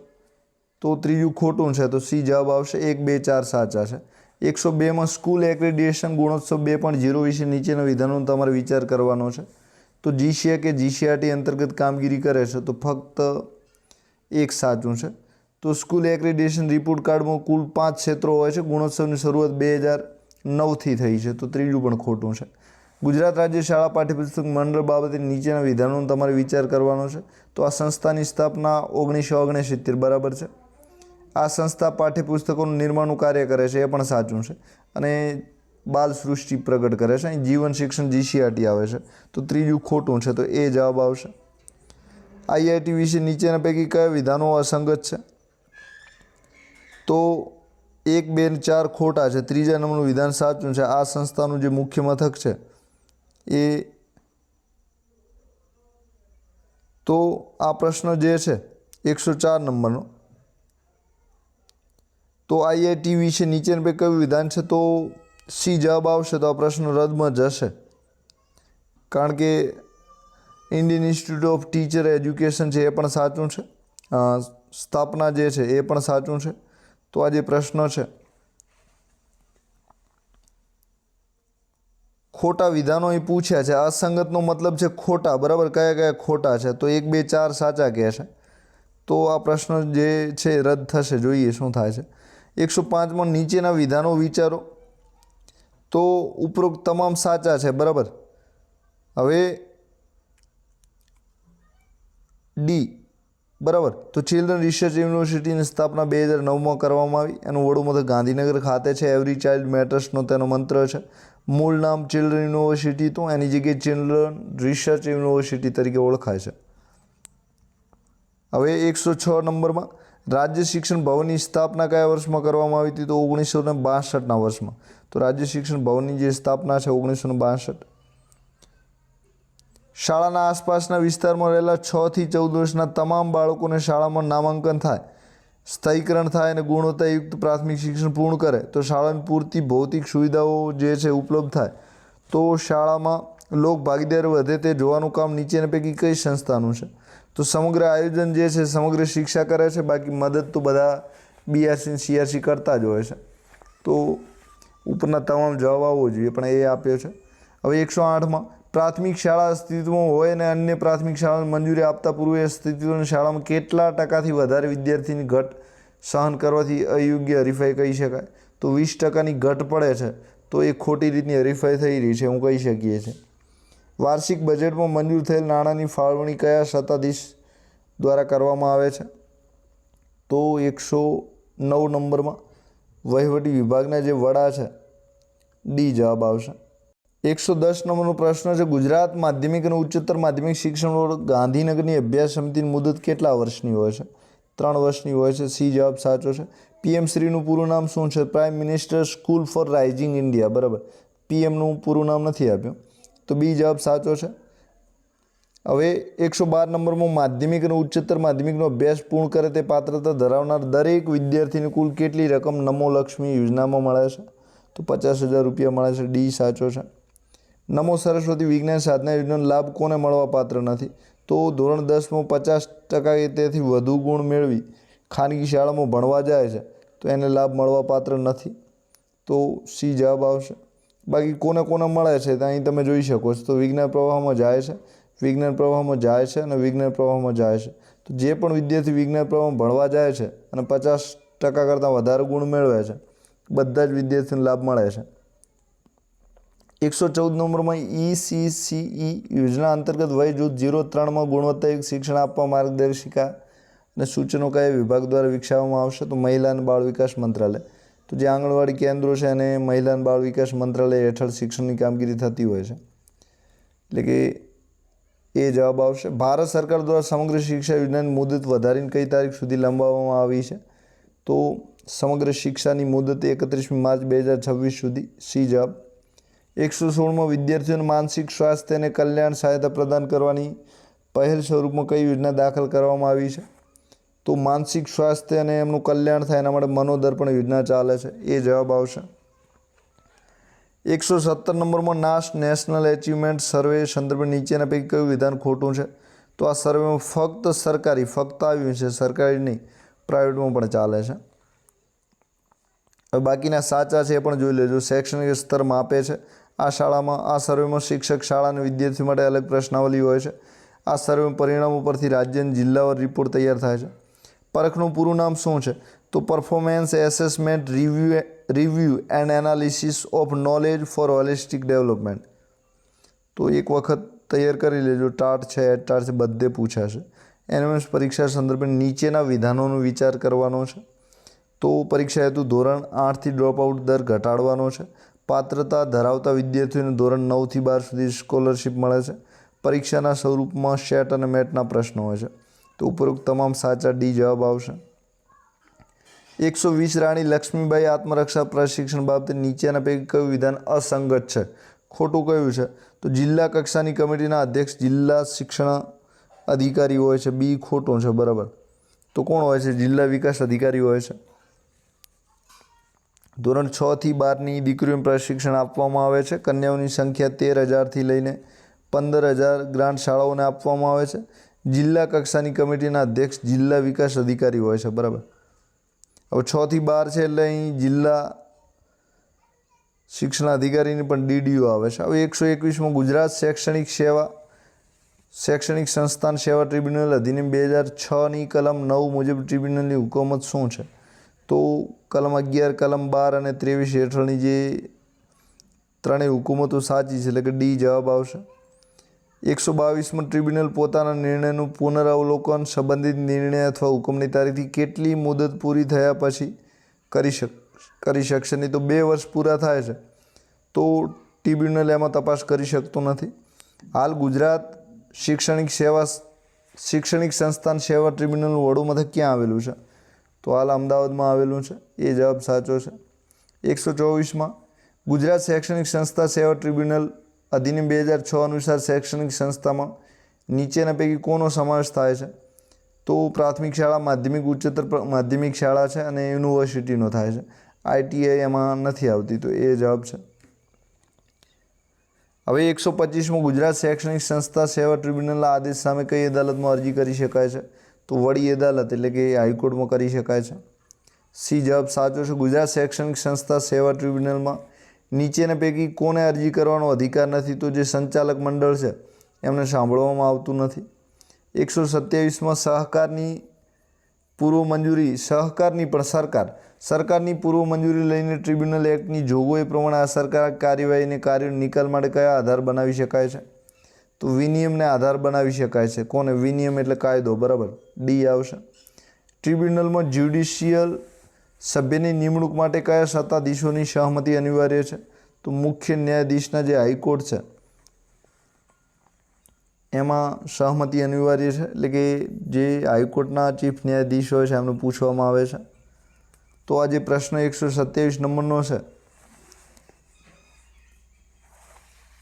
તો ત્રીજું ખોટું છે, તો સી જવાબ આવશે. 1, 2, 4 સાચા છે. 102માં સ્કૂલ એક્રેડિટેશન ગુણોત્સવ 2.0 વિશે નીચેના વિધાનોનો તમારે વિચાર કરવાનો છે. તો GSEC કે GCRT અંતર્ગત કામગીરી કરે છે, તો ફક્ત એક સાચું છે. તો સ્કૂલ એક્રેડિટેશન રિપોર્ટ કાર્ડમાં કુલ 5 ક્ષેત્રો હોય છે. ગુણોત્સવની શરૂઆત 2009થી થઈ છે, તો ત્રીજું પણ ખોટું છે. ગુજરાત રાજ્ય શાળા પાઠ્યપુસ્તક મંડળ બાબતે નીચેના વિધાનોનો તમારે વિચાર કરવાનો છે. તો આ સંસ્થાની સ્થાપના 1969, બરાબર છે. આ સંસ્થા પાઠ્યપુસ્તકોનું નિર્માણનું કાર્ય કરે છે, એ પણ સાચું છે. અને બાલ સૃષ્ટિ પ્રગટ કરે છે. અહીં જીવન શિક્ષણ GCRT આવે છે, તો ત્રીજું ખોટું છે. તો એ જવાબ આવશે. IIT વિશે નીચેના પૈકી કયા વિધાનો અસંગત છે? તો 1, 2 અને 4 ખોટા છે. ત્રીજા નંબરનું વિધાન સાચું છે. આ સંસ્થાનું જે મુખ્ય મથક છે એ, તો આ પ્રશ્ન જે છે 104 નંબરનો, તો IIT વિશે નીચેના પૈકી કયું વિધાન છે? તો સી જવાબ આવશે. તો આ પ્રશ્ન રદમાં જશે, કારણ કે Indian institute of teacher education છે એ પણ સાચું છે. સ્થાપના જે છે એ પણ સાચું છે. તો આ જે પ્રશ્ન છે, ખોટા વિધાનો અહીં પૂછ્યા છે. અસંગતનો મતલબ છે ખોટા, બરાબર. કયા કયા ખોટા છે? તો 1, 2, 4 સાચા કહે છે. તો આ પ્રશ્ન જે છે રદ થશે. જોઈએ શું થાય છે. 105માં નીચેના વિધાનો વિચારો. તો ઉપરોક્ત તમામ સાચા છે, બરાબર. હવે ડી, બરાબર. તો ચિલ્ડ્રન રિસર્ચ યુનિવર્સિટીની સ્થાપના 2009માં કરવામાં આવી. એનું વડું મથક ગાંધીનગર ખાતે છે. એવરી ચાઇલ્ડ મેટર્સનો તેનો મંત્ર છે. મૂળ નામ ચિલ્ડ્રન યુનિવર્સિટી હતું, એની જગ્યાએ ચિલ્ડ્રન રિસર્ચ યુનિવર્સિટી તરીકે ઓળખાય છે. હવે 106 નંબરમાં રાજ્ય શિક્ષણ ભવનની સ્થાપના કયા વર્ષમાં કરવામાં આવી હતી? તો 1962ના વર્ષમાં. તો રાજ્ય શિક્ષણ ભવનની જે સ્થાપના છે 1962. શાળાના આસપાસના વિસ્તારમાં રહેલા 6 થી 14 વર્ષના તમામ બાળકોને શાળામાં નામાંકન થાય, સ્થાયીકરણ થાય અને ગુણવત્તાયુક્ત પ્રાથમિક શિક્ષણ પૂર્ણ કરે, તો શાળાની પૂરતી ભૌતિક સુવિધાઓ જે છે ઉપલબ્ધ થાય, તો શાળામાં લોક ભાગીદારી વધે તે જોવાનું કામ નીચેના પૈકી કઈ સંસ્થાનું છે? તો સમગ્ર આયોજન જે છે સમગ્ર શિક્ષા કરે છે. બાકી મદદ તો બધા BRC અને CRC કરતા જ હોય છે. તો ઉપરના તમામ જવાબ આવવો જોઈએ, પણ એ આપ્યો છે. હવે 108માં પ્રાથમિક શાળા અસ્તિત્વમાં હોય અને અન્ય પ્રાથમિક શાળાને મંજૂરી આપતા પૂર્વે અસ્તિત્વની શાળામાં કેટલા ટકાથી વધારે વિદ્યાર્થીની ઘટ સહન કરવાથી અયોગ્ય હરીફાઈ કહી શકાય? તો 20%ની ઘટ પડે છે, તો એ ખોટી રીતની હરીફાઈ થઈ રહી છે, હું કહી શકીએ છીએ. વાર્ષિક બજેટમાં મંજૂર થયેલ નાણાંની ફાળવણી કયા સત્તાધીશ દ્વારા કરવામાં આવે છે? તો 109 નંબરમાં વહીવટી વિભાગના જે વડા છે, ડી જવાબ આવશે. 110 નંબરનો પ્રશ્ન છે, ગુજરાત માધ્યમિક અને ઉચ્ચતર માધ્યમિક શિક્ષણ બોર્ડ ગાંધીનગરની અભ્યાસ સમિતિની મુદત કેટલા વર્ષની હોય છે? 3 વર્ષની હોય છે. સી જવાબ સાચો છે. પીએમ શ્રીનું પૂરું નામ શું છે? Prime minister school four rising India. બરાબર, પીએમનું પૂરું નામ નથી આપ્યું, તો બી જવાબ સાચો છે. હવે 112 નંબરમાં માધ્યમિક અને ઉચ્ચતર માધ્યમિકનો અભ્યાસ પૂર્ણ કરે તે પાત્રતા ધરાવનાર દરેક વિદ્યાર્થીને કુલ કેટલી રકમ નમો લક્ષ્મી યોજનામાં મળે છે? તો 50,000 રૂપિયા મળે છે. ડી સાચો છે. નમો સરસ્વતી વિજ્ઞાન સાધના યોજનાનો લાભ કોને મળવા પાત્ર નથી? તો ધોરણ 10માં 50% કે તેથી વધુ ગુણ મેળવી ખાનગી શાળામાં ભણવા જાય છે તો એને લાભ મળવા પાત્ર નથી, તો સી જવાબ આવશે. બાકી કોને કોને મળે છે તો અહીં તમે જોઈ શકો છો. તો વિજ્ઞાન પ્રવાહમાં જાય છે, વિજ્ઞાન પ્રવાહમાં જાય છે અને વિજ્ઞાન પ્રવાહમાં જાય છે. તો જે પણ વિદ્યાર્થી વિજ્ઞાન પ્રવાહમાં ભણવા જાય છે અને 50% કરતાં વધારે ગુણ મેળવે છે, બધા જ વિદ્યાર્થીઓને લાભ મળે છે. 114 નંબરમાં ECCE યોજના અંતર્ગત વય જૂથ 0-3માં ગુણવત્તાયુક્ત શિક્ષણ આપવા માર્ગદર્શિકા અને સૂચનો કયા વિભાગ દ્વારા વિકસાવવામાં આવશે? તો મહિલા અને બાળ વિકાસ મંત્રાલય. તો જે આંગણવાડી કેન્દ્રો છે અને મહિલા અને બાળ વિકાસ મંત્રાલય હેઠળ શિક્ષણની કામગીરી થતી હોય છે, એટલે કે એ જવાબ આવશે. ભારત સરકાર દ્વારા સમગ્ર શિક્ષા યોજનાની મુદત વધારીને કઈ તારીખ સુધી લંબાવવામાં આવી છે? તો સમગ્ર શિક્ષાની મુદત 31મી માર્ચ 2026 સુધી. સી જવાબ. 116માં વિદ્યાર્થીઓને માનસિક સ્વાસ્થ્ય અને કલ્યાણ સહાયતા પ્રદાન કરવાની પહેલ સ્વરૂપમાં કઈ યોજના દાખલ કરવામાં આવી છે? તો માનસિક સ્વાસ્થ્ય અને એમનું કલ્યાણ થાય એના માટે મનોદર્પણ યોજના ચાલે છે. એ જવાબ આવશે. 117 નંબરમાં નેશનલ એચિવમેન્ટ સર્વે સંદર્ભે નીચેના પૈકી કયું વિધાન ખોટું છે? તો આ સર્વેમાં ફક્ત આવ્યું છે, સરકારી નહીં, પ્રાઇવેટમાં પણ ચાલે છે. હવે બાકીના સાચા છે એ પણ જોઈ લેજો. શૈક્ષણિક સ્તર માપે છે. આ શાળામાં આ સર્વેમાં શિક્ષક શાળા અને વિદ્યાર્થીઓ માટે અલગ પ્રશ્નાવલી હોય છે. આ સર્વે પરિણામો પરથી રાજ્ય અને જિલ્લાવાર રિપોર્ટ તૈયાર થાય છે. પરખનું પૂરું નામ શું છે? તો performance assessment review and analysis of knowledge four holistic development. તો એક વખત તૈયાર કરી લેજો. ટાટ છે, ટાટ છે, બધે પૂછાશે. એનએમએસ પરીક્ષા સંદર્ભે નીચેના વિધાનોનો વિચાર કરવાનો છે. તો પરીક્ષા હેતુ ધોરણ 8થી ડ્રોપઆઉટ દર ઘટાડવાનો છે. પાત્રતા ધરાવતા વિદ્યાર્થીઓને ધોરણ 9થી 12 સુધી સ્કોલરશિપ મળે છે. પરીક્ષાના સ્વરૂપમાં સેટ અને મેટના પ્રશ્નો હોય છે. તો ઉપરોક્ત તમામ સાચા. ડી જવાબ આવશે. 120 રાણી લક્ષ્મીબાઈ આત્મરક્ષા પ્રશિક્ષણ બાબતે નીચેના પૈકી કયું વિધાન અસંગત છે? ખોટું કયું છે? તો જિલ્લા કક્ષાની કમિટીના અધ્યક્ષ જિલ્લા શિક્ષણ અધિકારી હોય છે. બી ખોટું છે. બરાબર, તો કોણ હોય છે? જિલ્લા વિકાસ અધિકારી હોય છે. ધોરણ 6થી 12ની દીકરીઓને પ્રશિક્ષણ આપવામાં આવે છે. કન્યાઓની સંખ્યા 13,000થી લઈને 15,000 ગ્રાન્ટ શાળાઓને આપવામાં આવે છે. જિલ્લા કક્ષાની કમિટીના અધ્યક્ષ જિલ્લા વિકાસ અધિકારી હોય છે. બરાબર, હવે 6થી 12 છે એટલે અહીં જિલ્લા શિક્ષણ અધિકારીની પણ ડીડીઓ આવે છે. હવે 121માં ગુજરાત શૈક્ષણિક સંસ્થાન સેવા ટ્રિબ્યુનલ અધિનિયમ 2006ની કલમ 9 મુજબ ટ્રિબ્યુનલની હુકુમત શું છે? તો કલમ 11, કલમ 12 અને 23 હેઠળની જે ત્રણેય હુકુમતો સાચી છે, એટલે કે ડી જવાબ આવશે. 122માં ટ્રિબ્યુનલ પોતાના નિર્ણયનું પુનરાવલોકન સંબંધિત નિર્ણય અથવા હુકમની તારીખથી કેટલી મુદત પૂરી થયા પછી કરી શકશે નહીં. તો 2 વર્ષ પૂરા થાય છે તો ટ્રિબ્યુનલ એમાં તપાસ કરી શકતું નથી. હાલ ગુજરાત શૈક્ષણિક સંસ્થાન સેવા ટ્રિબ્યુનલનું વડું મથક ક્યાં આવેલું છે? તો હાલ અમદાવાદમાં આવેલું છે. એ જવાબ સાચો છે. 124માં ગુજરાત શૈક્ષણિક સંસ્થા સેવા ટ્રિબ્યુનલ અધિનિયમ 2006 અનુસાર શૈક્ષણિક સંસ્થામાં નીચેના પૈકી કોનો સમાવેશ થાય છે? તો પ્રાથમિક શાળા, માધ્યમિક, ઉચ્ચતર માધ્યમિક શાળા છે અને યુનિવર્સિટીનો થાય છે. ITI એમાં નથી આવતી, તો એ જવાબ છે. હવે 125માં ગુજરાત શૈક્ષણિક સંસ્થા સેવા ટ્રિબ્યુનલના આદેશ સામે કઈ અદાલતમાં અરજી કરી શકાય છે? તો વડી અદાલત એટલે કે હાઈકોર્ટમાં કરી શકાય છે. સી જવાબ સાચો છે. ગુજરાત શૈક્ષણિક સંસ્થા સેવા ટ્રિબ્યુનલમાં નીચેના પૈકી કોને અરજી કરવાનો અધિકાર નથી? તો જે સંચાલક મંડળ છે એમને સાંભળવામાં આવતું નથી. 127માં સરકારની પૂર્વ મંજૂરી લઈને ટ્રિબ્યુનલ એક્ટની જોગવાઈ પ્રમાણે અસરકારક કાર્યવાહીને કાર્યનો નિકાલ માટે કયા આધાર બનાવી શકાય છે? તો વિનિયમને આધાર બનાવી શકાય છે. કોને? વિનિયમ એટલે કાયદો. બરાબર, ડી આવશે. ટ્રિબ્યુનલમાં જ્યુડિશિયલ સભ્યની નિમણૂક માટે કયા સત્તાધીશોની સહમતિ અનિવાર્ય છે? તો મુખ્ય ન્યાયાધીશના જે હાઈકોર્ટ છે એમાં સહમતિ અનિવાર્ય છે, એટલે કે જે હાઈકોર્ટના ચીફ ન્યાયાધીશ હોય છે એમને પૂછવામાં આવે છે. તો આ જે પ્રશ્ન 127 નંબરનો છે,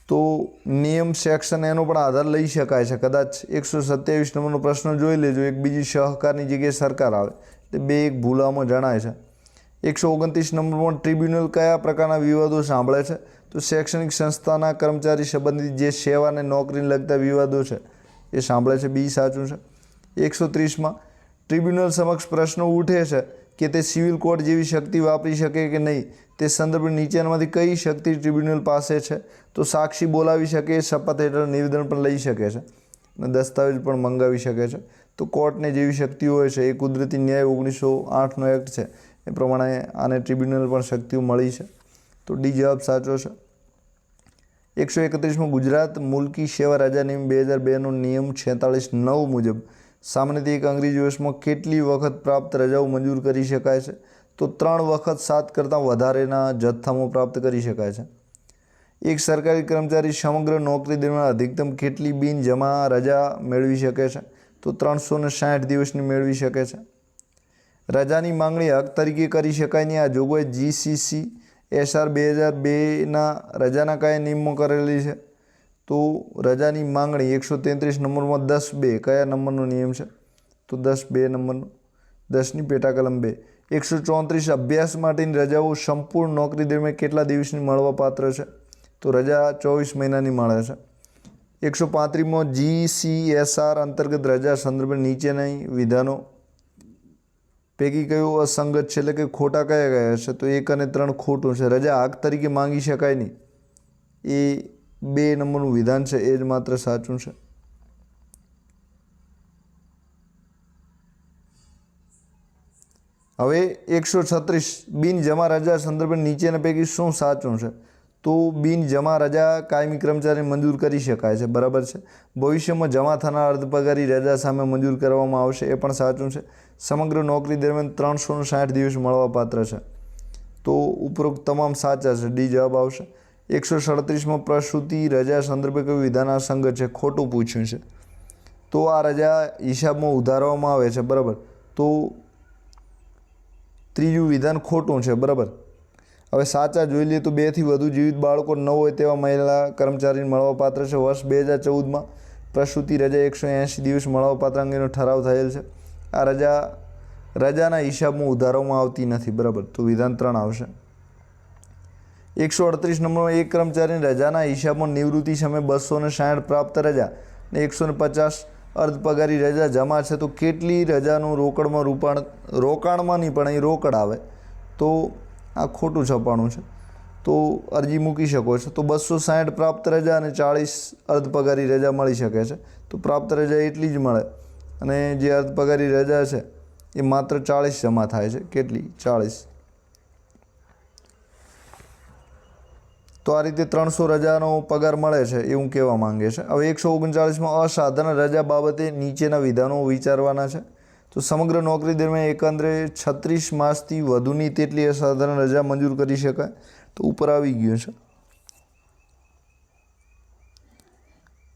તો નિયમ સેક્શન એનો પણ આધાર લઈ શકાય છે. કદાચ 127 નંબરનો પ્રશ્ન જોઈ લેજો, એક બીજી સહકારની જગ્યાએ સરકાર આવે, એટલે બે એક ભૂલ આમાં જણાય છે. 129 નંબરમાં ટ્રિબ્યુનલ કયા પ્રકારના વિવાદો સાંભળે છે? તો શૈક્ષણિક સંસ્થાના કર્મચારી સંબંધિત જે સેવા અને નોકરીને લગતા વિવાદો છે એ સાંભળે છે. બી સાચું છે. 130માં ટ્રિબ્યુનલ સમક્ષ પ્રશ્નો ઉઠે છે કે તે સિવિલ કોર્ટ જેવી શક્તિ વાપરી શકે કે નહીં, તે સંદર્ભે નીચેનામાંથી કઈ શક્તિ ટ્રિબ્યુનલ પાસે છે? તો સાક્ષી બોલાવી શકે, શપથ હેઠળ નિવેદન પણ લઈ શકે છે અને દસ્તાવેજ પણ મંગાવી શકે છે. તો કોર્ટને જેવી શક્તિઓ હોય છે એ કુદરતી ન્યાય 1908નો એક્ટ છે એ પ્રમાણે આને ટ્રિબ્યુનલ પણ શક્તિઓ મળી છે. તો ડી જવાબ સાચો છે. 131માં ગુજરાત મુલકી સેવા રજા નિયમ 2002નો નિયમ 46(9) મુજબ સામાન્યથી એક અંગ્રેજી વર્ષમાં કેટલી વખત પ્રાપ્ત રજાઓ મંજૂર કરી શકાય છે? તો 3 વખત 7 કરતાં વધારેના જથ્થામાં પ્રાપ્ત કરી શકાય છે. એક સરકારી કર્મચારી સમગ્ર નોકરી દરમિયાન અધિકતમ કેટલી બિન જમા રજા મેળવી શકે છે? તો 360 દિવસની મેળવી શકે છે. રજાની માંગણી હક તરીકે કરી શકાય નહીં. આ જોગવાઈ GCC/SR 2002ના રજાના કયા નિયમમાં કરેલી છે? તો રજાની માંગણી 133 નંબરમાં 10(2) કયા નંબરનો નિયમ છે? તો 10(2) નંબરનો, 10ની પેટા કલમ 2. 134 અભ્યાસ માટેની રજાઓ સંપૂર્ણ નોકરી દરમિયાન કેટલા દિવસની મળવા પાત્ર છે? તો રજા 24 મહિનાની મળે છે. 135માં GCSR અંતર્ગત રજા સંદર્ભે નીચેના વિધાનો પૈકી કયું અસંગત છે, એટલે કે ખોટા કયા કયા છે? તો 1 અને 3 ખોટું છે. રજા હક તરીકે માંગી શકાય નહીં, એ 2 નંબરનું વિધાન છે એ જ માત્ર સાચું છે. હવે 136 બિન જમા રજા સંદર્ભે નીચેના પૈકી શું સાચું છે? તો બિન જમા રજા કાયમી કર્મચારીને મંજૂર કરી શકાય છે, બરાબર છે. ભવિષ્યમાં જમા થનાર અર્ધપગારી રજા સામે મંજૂર કરવામાં આવશે, એ પણ સાચું છે. સમગ્ર નોકરી દરમિયાન 360 દિવસ મળવાપાત્ર છે. તો ઉપરોક્ત તમામ સાચા છે. ડી જવાબ આવશે. 137માં પ્રસૂતિ રજા સંદર્ભે કયું વિધાન અસંગત છે? ખોટું પૂછ્યું છે. તો આ રજા હિસાબમાં ઉધારવામાં આવે છે, બરાબર. તો ત્રીજું વિધાન ખોટું છે, બરાબર. હવે સાચા જોઈ લઈએ તો 2થી વધુ જીવિત બાળકો ન હોય તેવા મહિલા કર્મચારીને મળવાપાત્ર છે. વર્ષ 2014માં પ્રસૂતિ રજા 180 દિવસ મળવાપાત્ર અંગેનો ઠરાવ થયેલ છે. આ રજાના હિસાબમાં ઉધારવામાં આવતી નથી, બરાબર. તો વિધાન 3 આવશે. 138 નંબરમાં એક કર્મચારીની રજાના હિસાબમાં નિવૃત્તિ સમયે 260 પ્રાપ્ત રજા અને 150 અર્ધપગારી રજા જમા છે. તો કેટલી રજાનું રોકાણમાં નહીં પણ અહીં રોકડ આવે, તો આ ખોટું છપાણું છે. તો અરજી મૂકી શકો છો. તો 260 પ્રાપ્ત રજા અને 40 અર્ધપગારી રજા મળી શકે છે. તો પ્રાપ્ત રજા એટલી જ મળે અને જે અર્ધપગારી રજા છે એ માત્ર 40 જમા થાય છે. કેટલી? 40. તો આ રીતે 300 રજાનો પગાર મળે છે એવું કહેવા માંગે છે. હવે 139માં અસાધારણ રજા બાબતે નીચેના વિધાનો વિચારવાના છે. તો સમગ્ર નોકરી દરમિયાન એકંદરે 36 માસથી વધુની તેટલી અસાધારણ રજા મંજૂર કરી શકાય. તો ઉપર આવી ગયું છે.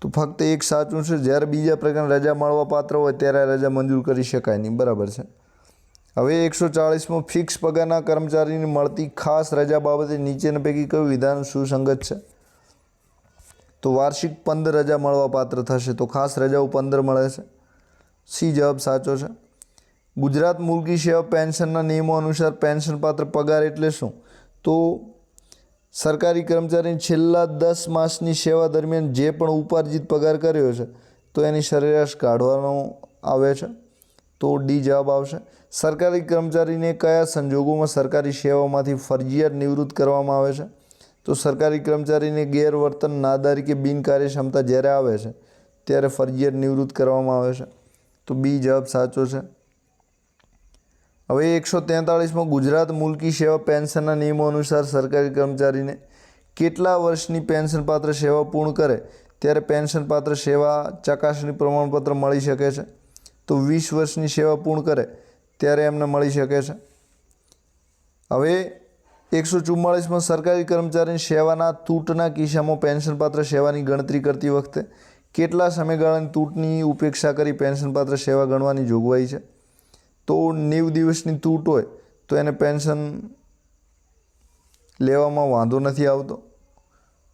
તો ફક્ત એક સાચું છે. જ્યારે બીજા પ્રકારની રજા મળવા પાત્ર હોય ત્યારે રજા મંજૂર કરી શકાય નહીં, બરાબર છે. હવે 140માં ફિક્સ પગારના કર્મચારીને મળતી ખાસ રજા બાબતે નીચેના પૈકી કયું વિધાન સુસંગત છે? તો વાર્ષિક 15 રજા મળવા પાત્ર થશે. તો ખાસ રજાઓ 15 મળે છે. સી જવાબ સાચો છે. ગુજરાત મુલકી સેવા પેન્શનના નિયમો અનુસાર પેન્શનપાત્ર પગાર એટલે શું? તો સરકારી કર્મચારીની છેલ્લા 10 માસની સેવા દરમિયાન જે પણ ઉપાર્જિત પગાર કર્યો છે તો એની સરેરાશ કાઢવાનો આવે છે. તો ડી જવાબ આવશે. સરકારી કર્મચારીને કયા સંજોગોમાં સરકારી સેવામાંથી ફરજિયાત નિવૃત્ત કરવામાં આવે છે? તો સરકારી કર્મચારીને ગેરવર્તન, નાદારી કે બિનકાર્યક્ષમતા જ્યારે આવે છે ત્યારે ફરજિયાત નિવૃત્ત કરવામાં આવે છે. તો બી જવાબ સાચો છે. હવે 143માં ગુજરાત મુલકી સેવા પેન્શનના નિયમો અનુસાર સરકારી કર્મચારીને કેટલા વર્ષની પેન્શનપાત્ર સેવા પૂર્ણ કરે ત્યારે પેન્શનપાત્ર સેવા ચકાસણી પ્રમાણપત્ર મળી શકે છે? તો 20 વર્ષની સેવા પૂર્ણ કરે ત્યારે એમને મળી શકે છે. હવે 144માં સરકારી કર્મચારીની સેવાના તૂટના કિસ્સામાં પેન્શનપાત્ર સેવાની ગણતરી કરતી વખતે કેટલા સમયગાળાની તૂટની ઉપેક્ષા કરી પેન્શનપાત્ર સેવા ગણવાની જોગવાઈ છે? તો 90 દિવસની તૂટ હોય તો એને પેન્શન લેવામાં વાંધો નથી આવતો,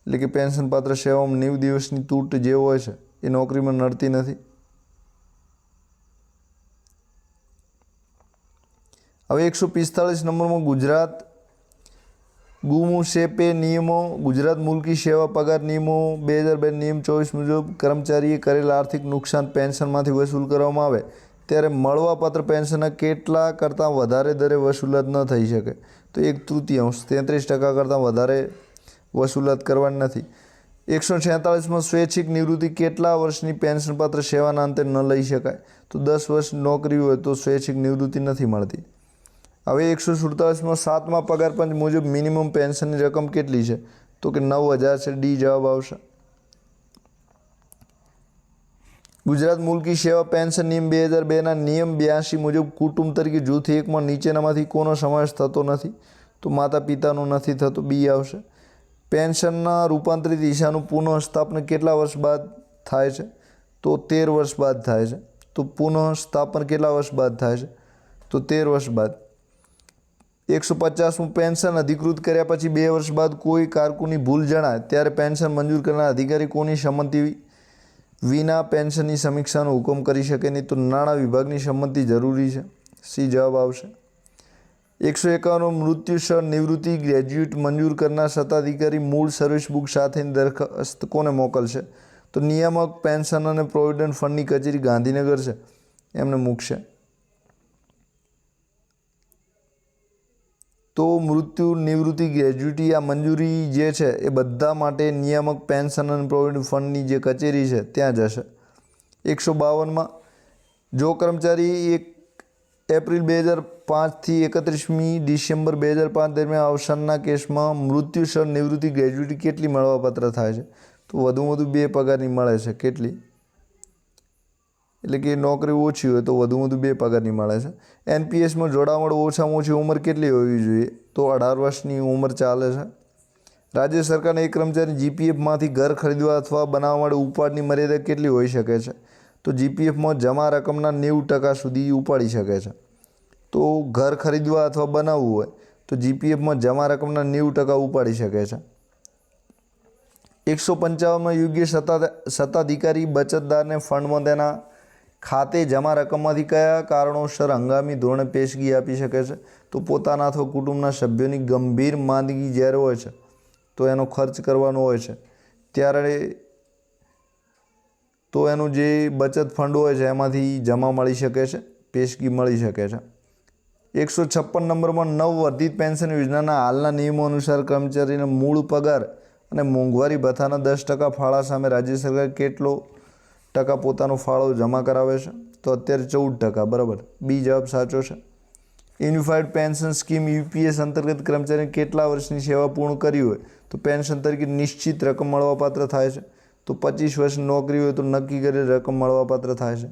એટલે કે પેન્શનપાત્ર સેવામાં 90 દિવસની તૂટ જે હોય છે એ નોકરીમાં નડતી નથી. હવે 145 નંબરમાં ગુજરાત ગુમસેપે નિયમો, ગુજરાત મુલકી સેવા પગાર નિયમો 2002 નિયમ 24 મુજબ કર્મચારીએ કરેલ આર્થિક નુકસાન પેન્શનમાંથી વસૂલ કરવામાં આવે ત્યારે મળવાપાત્ર પેન્શનના કેટલા કરતાં વધારે દરે વસૂલાત ન થઈ શકે? તો 1/3 33% કરતાં વધારે વસૂલાત કરવાની નથી. 146માં સ્વૈચ્છિક નિવૃત્તિ કેટલા વર્ષની પેન્શનપાત્ર સેવાના અંતે ન લઈ શકાય? તો 10 વર્ષ નોકરી હોય તો સ્વૈચ્છિક નિવૃત્તિ નથી મળતી. હવે 147માં 7મા પગાર પંચ મુજબ મિનિમમ પેન્શનની રકમ કેટલી છે? તો કે 9,000 છે. ડી જવાબ આવશે. ગુજરાત મુલકી સેવા પેન્શન નિયમ 2002ના નિયમ 82 મુજબ કુટુંબ તરીકે જૂથ એકમાં નીચેનામાંથી કોનો સમાવેશ થતો નથી? તો માતા પિતાનો નથી થતો. બી આવશે. પેન્શનના રૂપાંતરિત હિસ્સાનું પુનઃસ્થાપન કેટલા વર્ષ બાદ થાય છે? તો 13 વર્ષ બાદ થાય છે. તો પુનઃસ્થાપન કેટલા વર્ષ બાદ થાય છે? તો 13 વર્ષ બાદ. 150મું પેન્શન અધિકૃત કર્યા પછી 2 વર્ષ બાદ કોઈ કારકુની ભૂલ જણાય ત્યારે પેન્શન મંજૂર કરનાર અધિકારી કોની સંમતિ વિના પેન્શનની સમીક્ષાનો હુકમ કરી શકે નહીં? તો નાણાં વિભાગની સંમતિ જરૂરી છે. સી જવાબ આવશે. 151 મૃત્યુસર નિવૃત્તિ ગ્રેજ્યુએટ મંજૂર કરનાર સત્તાધિકારી મૂળ સર્વિસ બુક સાથેની દરખાસ્ત કોને મોકલશે? તો નિયામક પેન્શન અને પ્રોવિડન્ટ ફંડની કચેરી ગાંધીનગર છે એમને મૂકશે. તો મૃત્યુ નિવૃત્તિ ગ્રેજ્યુટી આ મંજૂરી જે છે એ બધા માટે નિયામક પેન્શન અને પ્રોવિડન્ટ ફંડની જે કચેરી છે ત્યાં જશે. 152માં જો કર્મચારી 1 એપ્રિલ 2005થી 31મી ડિસેમ્બર 2005 દરમિયાન અવસાનના કેસમાં મૃત્યુસર નિવૃત્તિ ગ્રેજ્યુટી કેટલી મળવાપાત્ર થાય છે? તો વધુમાં વધુ 2 પગારની મળે છે. કેટલી? એટલે કે નોકરી ઓછી હોય તો વધુમાં વધુ 2 પગારની મળે છે. એનપીએસમાં જોડાવણ ઓછામાં ઓછી ઉંમર કેટલી હોવી જોઈએ? તો 18 વર્ષની ઉંમર ચાલે છે. રાજ્ય સરકારના એક કર્મચારી જીપીએફમાંથી ઘર ખરીદવા અથવા બનાવવા માટે ઉપાડની મર્યાદા કેટલી હોઈ શકે છે? તો જીપીએફમાં જમા રકમના 90% સુધી ઉપાડી શકે છે. તો ઘર ખરીદવા અથવા બનાવવું હોય તો જીપીએફમાં જમા રકમના 90% ઉપાડી શકે છે. 155માં યોગ્ય સત્તાધિકારી બચતદારને ફંડમાં તેના ખાતે જમા રકમમાંથી કયા કારણોસર હંગામી ધોરણે પેશગી આપી શકે છે? તો પોતાના અથવા કુટુંબના સભ્યોની ગંભીર માંદગી જ્યારે હોય છે તો એનો ખર્ચ કરવાનો હોય છે ત્યારે તો એનું જે બચત ફંડ હોય છે એમાંથી જમા મળી શકે છે, પેશગી મળી શકે છે. 156 નંબરમાં નવવર્ધિત પેન્શન યોજનાના હાલના નિયમો અનુસાર કર્મચારીને મૂળ પગાર અને મોંઘવારી ભથ્થાના 10% ફાળા સામે રાજ્ય સરકાર કેટલો ટકા પોતાનો ફાળો જમા કરાવે છે? તો અત્યારે 14%. બરાબર. બી જવાબ સાચો છે. યુનિફાઈડ પેન્શન સ્કીમ યુપીએસ અંતર્ગત કર્મચારીને કેટલા વર્ષની સેવા પૂર્ણ કરી હોય તો પેન્શન તરીકે નિશ્ચિત રકમ મળવાપાત્ર થાય છે? તો 25 વર્ષની નોકરી હોય તો નક્કી કરેલ રકમ મળવાપાત્ર થાય છે.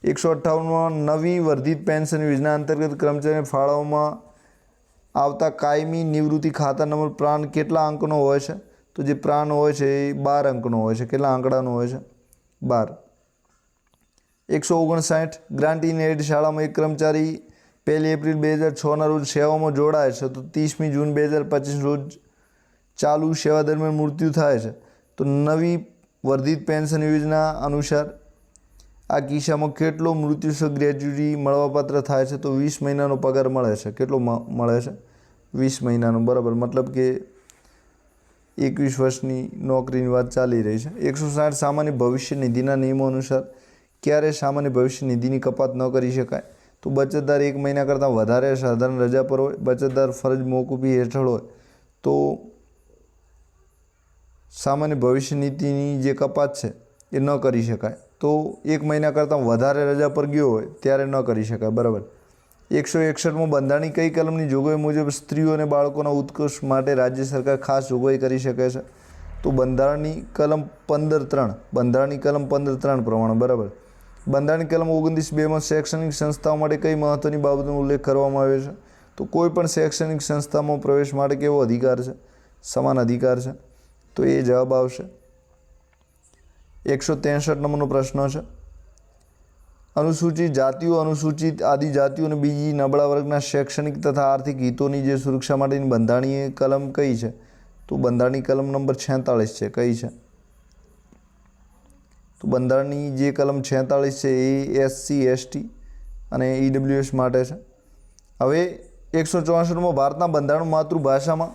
158માં નવી વર્ધિત પેન્શન યોજના અંતર્ગત કર્મચારીને ફાળવવામાં આવતા કાયમી નિવૃત્તિ ખાતા નંબર પ્રાન કેટલા અંકનો હોય છે? તો જે પ્રાન હોય છે એ 12 અંકનો હોય છે. કેટલા આંકડાનો હોય છે? 12. 159 ગ્રાન્ટ ઇન એડ શાળામાં એક કર્મચારી 1 એપ્રિલ 2006ના રોજ સેવામાં જોડાય છે તો 30મી જૂન 2025 રોજ ચાલુ સેવા દરમિયાન મૃત્યુ થાય છે તો નવી વર્ધિત પેન્શન યોજના અનુસાર આ કિસ્સામાં કેટલો મૃત્યુસર ગ્રેજ્યુટી મળવાપાત્ર થાય છે? તો 20 મહિનાનો પગાર મળે છે. કેટલો મળે છે? 20 મહિનાનો. બરાબર. મતલબ કે 21 વર્ષની નોકરીની વાત ચાલી રહી છે. 160 સામાન્ય ભવિષ્ય નિધિના નિયમો અનુસાર ક્યારે સામાન્ય ભવિષ્ય નિધિની કપાત ન કરી શકાય? તો બચતદાર 1 મહિના કરતાં વધારે સાધારણ રજા પર હોય, બચતદાર ફરજ મોકૂફી હેઠળ હોય તો સામાન્ય ભવિષ્ય નિધિની જે કપાત છે એ ન કરી શકાય. તો 1 મહિના કરતાં વધારે રજા પર ગયો હોય ત્યારે ન કરી શકાય. બરાબર. 161માં બંધારણની કઈ કલમની જોગવાઈ મુજબ સ્ત્રીઓ અને બાળકોના ઉત્કર્ષ માટે રાજ્ય સરકાર ખાસ જોગવાઈ કરી શકે છે? તો બંધારણની કલમ 15(3). બંધારણની કલમ 15(3) પ્રમાણે. બરાબર. બંધારણની કલમ 29(2) માં શૈક્ષણિક સંસ્થાઓ માટે કઈ મહત્વની બાબતનો ઉલ્લેખ કરવામાં આવ્યો છે? તો કોઈ પણ શૈક્ષણિક સંસ્થામાં પ્રવેશ માટે કેવો અધિકાર છે? સમાન અધિકાર છે. તો એ જવાબ આવશે. 163 નંબરનો પ્રશ્ન છે. અનુસૂચિત જાતિઓ, અનુસૂચિત આદિજાતિઓ અને બીજી નબળા વર્ગના શૈક્ષણિક તથા આર્થિક હિતોની જે સુરક્ષા માટેની બંધારણીય કલમ કઈ છે? તો બંધારણની કલમ નંબર 46 છે. કઈ છે? તો બંધારણની જે કલમ 46 છે એ SC ST અને EWS માટે છે. હવે 164માં ભારતના બંધારણ માતૃભાષામાં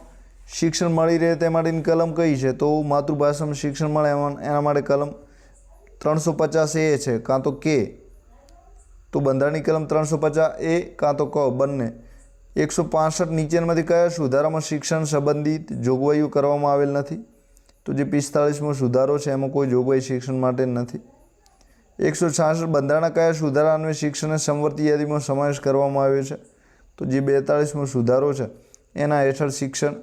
શિક્ષણ મળી રહે તે માટેની કલમ કઈ છે? તો માતૃભાષામાં શિક્ષણ મળે એના માટે કલમ 350A છે કાં તો કે. તો બંધારણની કલમ 350A કાં તો ક બંને. 165 નીચેનામાંથી કયા સુધારામાં શિક્ષણ સંબંધિત જોગવાઈઓ કરવામાં આવેલ નથી? તો જે 45મો સુધારો છે એમાં કોઈ જોગવાઈ શિક્ષણ માટે નથી. 166 બંધારણના કયા સુધારા અન્વયે શિક્ષણને સમવર્તી યાદીમાં સમાવેશ કરવામાં આવ્યો છે? તો જે 42મો સુધારો છે એના હેઠળ શિક્ષણ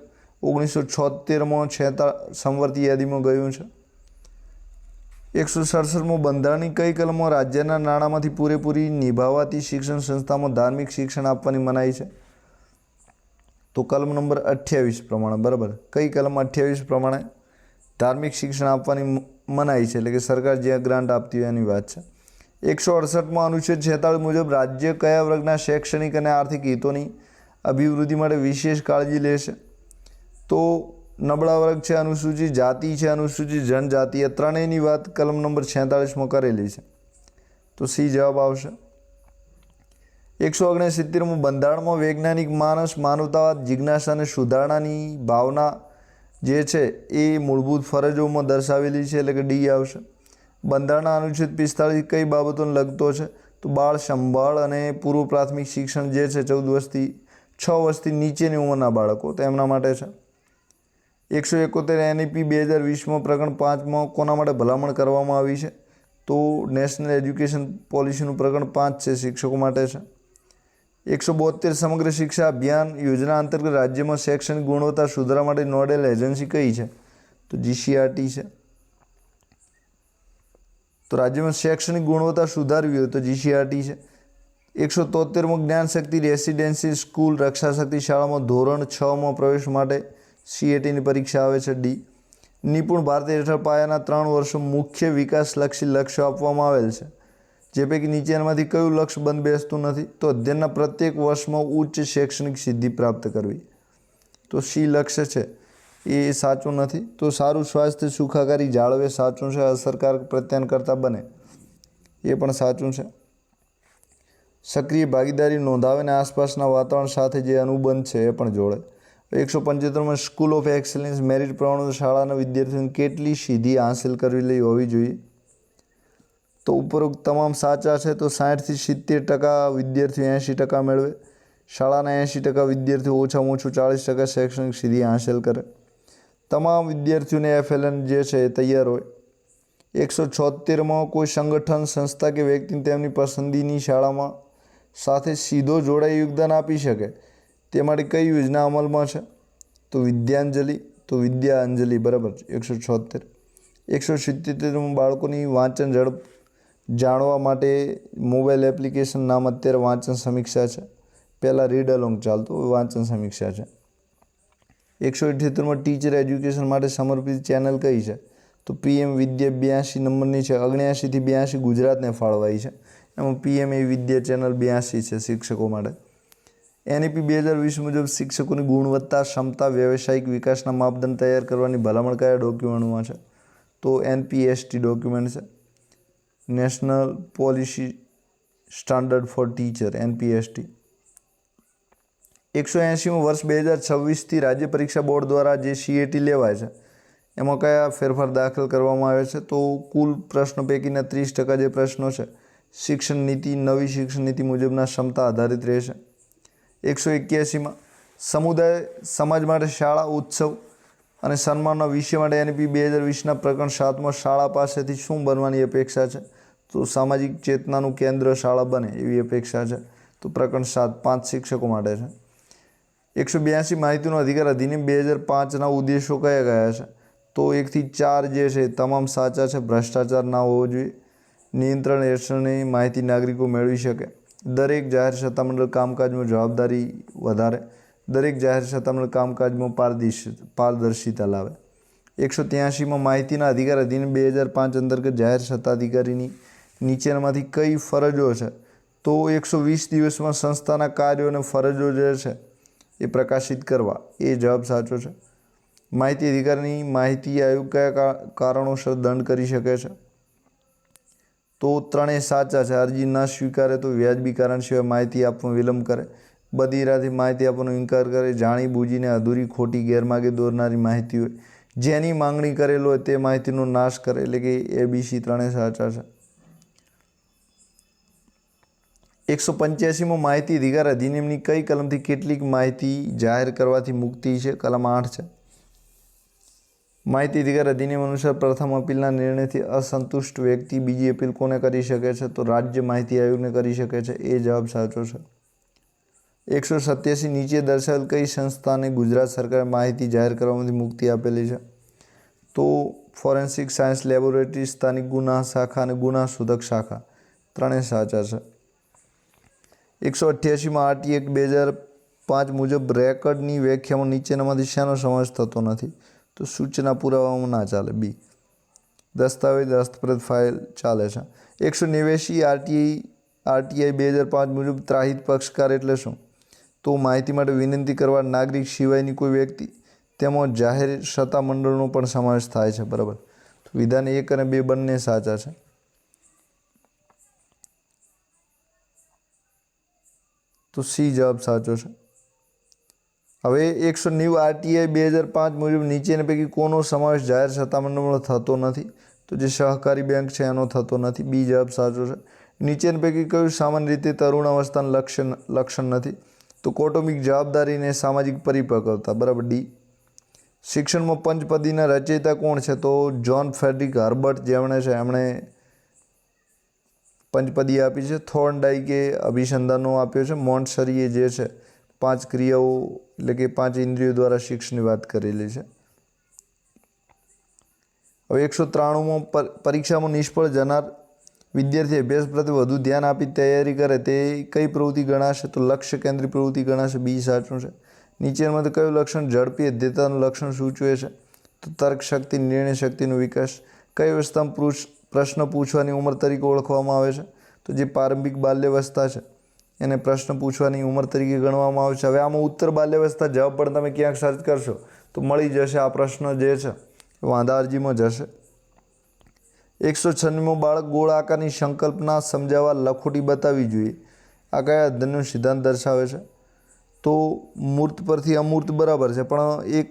1976માં સમવર્તી યાદીમાં ગયું છે. 167મો બંધારણની કઈ કલમમાં રાજ્યના નાણાંમાંથી પૂરેપૂરી નિભાવાતી શિક્ષણ સંસ્થામાં ધાર્મિક શિક્ષણ આપવાની મનાઈ છે? તો કલમ નંબર 28 પ્રમાણે. બરાબર. કઈ કલમ 28 પ્રમાણે ધાર્મિક શિક્ષણ આપવાની મનાઈ છે? એટલે કે સરકાર જ્યાં ગ્રાન્ટ આપતી હોય એની વાત છે. 168માં અનુચ્છેદ 46 મુજબ રાજ્ય કયા વર્ગના શૈક્ષણિક અને આર્થિક હિતોની અભિવૃદ્ધિ માટે વિશેષ કાળજી લેશે? તો નબળા વર્ગ છે, અનુસૂચિત જાતિ છે, અનુસૂચિત જનજાતિ, એ ત્રણેયની વાત કલમ નંબર 46માં કરેલી છે. તો સી જવાબ આવશે. 169માં બંધારણમાં વૈજ્ઞાનિક માનસ, માનવતાવાદ, જિજ્ઞાસા અને સુધારણાની ભાવના જે છે એ મૂળભૂત ફરજોમાં દર્શાવેલી છે એટલે કે ડી આવશે. બંધારણના અનુચ્છેદ 45 કઈ બાબતોને લગતો છે? તો બાળ સંભાળ અને પૂર્વ પ્રાથમિક શિક્ષણ જે છે 6 વર્ષથી નીચેની ઉંમરના બાળકો તો એમના માટે છે. 171 NEP 2020માં પ્રકરણ 5માં કોના માટે ભલામણ કરવામાં આવી છે? તો નેશનલ એજ્યુકેશન પોલિસીનું પ્રકરણ 5 છે, શિક્ષકો માટે છે. 172 સમગ્ર શિક્ષા અભિયાન યોજના અંતર્ગત રાજ્યમાં શૈક્ષણિક ગુણવત્તા સુધારવા માટે નોડેલ એજન્સી કઈ છે? તો GCRT છે. તો રાજ્યમાં શૈક્ષણિક ગુણવત્તા સુધારવી હોય તો GCRT છે. 173માં જ્ઞાન શક્તિ રેસિડેન્સી સ્કૂલ રક્ષાશક્તિ શાળામાં ધોરણ 6માં પ્રવેશ માટે CATની પરીક્ષા આવે છે. ડી. નિપુણ ભારત હેઠળ પાયાના 3 વર્ષો મુખ્ય વિકાસલક્ષી લક્ષ્યો આપવામાં આવેલ છે. જે પૈકી નીચેનામાંથી કયું લક્ષ્ય બંધ બેસતું નથી? તો અધ્યયનના પ્રત્યેક વર્ષમાં ઉચ્ચ શૈક્ષણિક સિદ્ધિ પ્રાપ્ત કરવી. તો સી લક્ષ્ય છે એ સાચું નથી. તો સારું સ્વાસ્થ્ય સુખાકારી જાળવે સાચું છે. અસરકારક પ્રત્યાયનકર્તા બને એ પણ સાચું છે. સક્રિય ભાગીદારી નોંધાવે અને આસપાસના વાતાવરણ સાથે જે અનુબંધ છે એ પણ જોડે. 175માં સ્કૂલ ઓફ એક્સેલન્સ મેરિટ પ્રમાણે શાળાના વિદ્યાર્થીઓને કેટલી સિદ્ધિ હાંસિલ કરવી હોવી જોઈએ? તો ઉપરોક્ત તમામ સાચા છે. તો 60 થી 70% વિદ્યાર્થીઓ 80% મેળવે. શાળાના 80% વિદ્યાર્થીઓ ઓછામાં ઓછું 40% શૈક્ષણિક સિદ્ધિ હાંસિલ કરે. તમામ વિદ્યાર્થીઓને FLN જે છે એ તૈયાર હોય. 176માં કોઈ સંગઠન, સંસ્થા કે વ્યક્તિ તેમની પસંદગીની શાળામાં સાથે સીધો જોડાઈ યોગદાન આપી શકે તે માટે કઈ યોજના અમલમાં છે? તો વિદ્યાંજલિ, તો વિદ્યાંજલિ. બરાબર. 176. 177માં બાળકોની વાંચન ઝડપ જાણવા માટે મોબાઈલ એપ્લિકેશન નામ અત્યારે વાંચન સમીક્ષા છે. પહેલાં રીડ અલોંગ ચાલતું, વાંચન સમીક્ષા છે. 178માં ટીચર એજ્યુકેશન માટે સમર્પિત ચેનલ કઈ છે? તો PM વિદ્યા 82 નંબરની છે. 79 થી 82 ગુજરાતને ફાળવાઈ છે. એમાં PM વિદ્યા ચેનલ 82 છે શિક્ષકો માટે. NEP 2020 મુજબ શિક્ષકોની ગુણવત્તા, ક્ષમતા, વ્યવસાયિક વિકાસના માપદંડ તૈયાર કરવાની ભલામણ કયા ડોક્યુમેન્ટમાં છે? તો NPST ડોક્યુમેન્ટ છે. National policy standard four teacher NPST. 180માં વર્ષ 2026થી રાજ્ય પરીક્ષા બોર્ડ દ્વારા જે CAT લેવાય છે એમાં કયા ફેરફાર દાખલ કરવામાં આવે છે? તો કુલ પ્રશ્નો પૈકીના 30% જે પ્રશ્નો છે શિક્ષણ નીતિ, નવી શિક્ષણ નીતિ મુજબના ક્ષમતા આધારિત રહેશે. 181માં સમુદાય સમાજ માટે શાળા ઉત્સવ અને સન્માનના વિષય માટે NEP 2020ના પ્રકરણ 7માં શાળા પાસેથી શું બનવાની અપેક્ષા છે? તો સામાજિક ચેતનાનું કેન્દ્ર શાળા બને એવી અપેક્ષા છે. તો પ્રકરણ 7 5 શિક્ષકો માટે છે. 182 માહિતીનો અધિકાર અધિનિયમ 2005ના ઉદ્દેશો કયા કયા છે? તો 1 થી 4 જે છે તમામ સાચા છે. ભ્રષ્ટાચાર ના હોવો જોઈએ. નિયંત્રણ હેઠળની માહિતી નાગરિકો મેળવી શકે. દરેક જાહેર સત્તામંડળ કામકાજમાં જવાબદારી વધારે, દરેક જાહેર સત્તામંડળ કામકાજમાં પારદર્શિતા લાવે. 183માં માહિતીના અધિકાર અધિનિયમ 2005 અંતર્ગત જાહેર સત્તાધિકારીની નીચેનામાંથી કઈ ફરજો છે? તો 120 દિવસમાં સંસ્થાના કાર્યો અને ફરજો જે છે એ પ્રકાશિત કરવા, એ જવાબ સાચો છે. માહિતી અધિકારની માહિતી આયોગ કયા કારણોસર દંડ કરી શકે છે? તો ત્રણેય સાચા છે. અરજી ન સ્વીકારે તો વ્યાજબી કારણ સિવાય માહિતી આપવામાં વિલંબ કરે, બધી રાતે માહિતી આપવાનો ઇનકાર કરે, જાણી બૂજીને અધૂરી ખોટી ગેરમાર્ગે દોરનારી માહિતી હોય, જેની માંગણી કરેલો હોય તે માહિતીનો નાશ કરે. એટલે કે ABC ત્રણેય સાચા છે. 185માં માહિતી અધિકાર અધિનિયમની કઈ કલમથી કેટલીક માહિતી જાહેર કરવાથી મુક્તિ છે? કલમ 8 છે. માહિતી અધિકાર અધિનિયમ અનુસાર પ્રથમ અપીલના નિર્ણયથી અસંતુષ્ટ વ્યક્તિ બીજી અપીલ કોને કરી શકે છે? તો રાજ્ય માહિતી આયોગને કરી શકે છે. એ જવાબ સાચો છે. 187 નીચે દર્શાવેલ કઈ સંસ્થાને ગુજરાત સરકારે માહિતી જાહેર કરવામાંથી મુક્તિ આપેલી છે? તો ફોરેન્સિક સાયન્સ લેબોરેટરી, સ્થાનિક ગુના શાખા અને ગુના શોધક શાખા ત્રણેય સાચા છે. 188માં RT એક્ટ 2005 મુજબ રેકર્ડની વ્યાખ્યામાં નીચેનામાંથી શેનો સમાવેશ થતો નથી? તો સૂચના પુરાવામાં ના ચાલે, B. દસ્તાવેજ, હસ્તપ્રત ફાઇલ ચાલે છે. 189 RTI 2005 મુજબ ત્રાહિત પક્ષકાર એટલે શું? તો માહિતી માટે વિનંતી કરવા નાગરિક સિવાયની કોઈ વ્યક્તિ, તેમાં જાહેર સત્તામંડળનો પણ સમાવેશ થાય છે. બરાબર. તો વિધાન 1 અને 2 બંને સાચા છે. તો C જવાબ સાચો છે. હવે 190 RTI 2005 મુજબ નીચેના પૈકી કોનો સમાવેશ જાહેર સત્તામંડળમાં થતો નથી? તો જે સહકારી બેંક છે એનો થતો નથી. B જવાબ સાચો છે. નીચેના પૈકી કયું સામાન્ય રીતે તરુણ અવસ્થાનું લક્ષણ નથી? તો કૌટુંબિક જવાબદારી અને સામાજિક પરિપક્વતા. બરાબર, D. શિક્ષણમાં પંચપદીના રચયિતા કોણ છે? તો જ્હોન ફ્રેડરિક હર્બર્ટ એમણે પંચપદી આપી છે. થોર્નડાઇકે અભિસંધાનો આપ્યો છે. મોન્ટસરીએ જે છે 5 ક્રિયાઓ એટલે કે 5 ઇન્દ્રિયો દ્વારા શિક્ષણની વાત કરેલી છે. હવે 193માં પરીક્ષામાં નિષ્ફળ જનાર વિદ્યાર્થી અભ્યાસ પ્રત્યે વધુ ધ્યાન આપી તૈયારી કરે તે કઈ પ્રવૃત્તિ ગણાશે? તો લક્ષ્ય કેન્દ્રિત પ્રવૃત્તિ ગણાશે. B સાચું છે. નીચેનામાંથી કયું લક્ષણ ઝડપી અધ્યતાનું લક્ષણ સૂચવે છે? તો તર્ક શક્તિ, નિર્ણય શક્તિનો વિકાસ. કઈ અવસ્થામાં પ્રશ્ન પૂછવાની ઉંમર તરીકે ઓળખવામાં આવે છે? તો જે પ્રારંભિક બાલ્યાવસ્થા છે એને પ્રશ્ન પૂછવાની ઉંમર તરીકે ગણવામાં આવે છે. હવે આમાં ઉત્તર બાલ્યાવસ્થા જવાબ પણ તમે ક્યાંક સર્ચ કરશો તો મળી જશે. આ પ્રશ્ન જે છે વાંધા અરજીમાં જશે. 196માં બાળક ગોળ આકારની સંકલ્પના સમજાવવા લખોટી બતાવવી જોઈએ. આ કયા અધ્યયનનો સિદ્ધાંત દર્શાવે છે? તો મૂર્ત પરથી અમૂર્ત બરાબર છે, પણ એક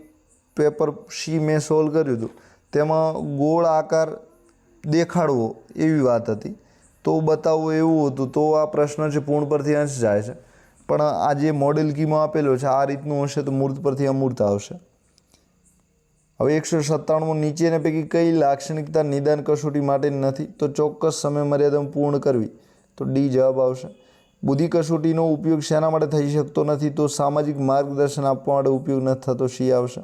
પેપર C મેં સોલ્વ કર્યું હતું તેમાં ગોળ આકાર દેખાડવો એવી વાત હતી, તો બતાવવું એવું હતું. તો આ પ્રશ્ન છે પૂર્ણ પરથી અંશ જાય છે, પણ આ જે મોડેલ કીમાં આપેલો છે આ રીતનું હશે તો મૂર્ત પરથી અમૂર્ત આવશે. હવે 197માં નીચેના પૈકી કઈ લાક્ષણિકતા નિદાન કસોટી માટે નથી? તો ચોક્કસ સમય મર્યાદામાં પૂર્ણ કરવી. તો D જવાબ આવશે. બુદ્ધિ કસોટીનો ઉપયોગ શેના માટે થઈ શકતો નથી? તો સામાજિક માર્ગદર્શન આપવા માટે ઉપયોગ નથી થતો. C આવશે.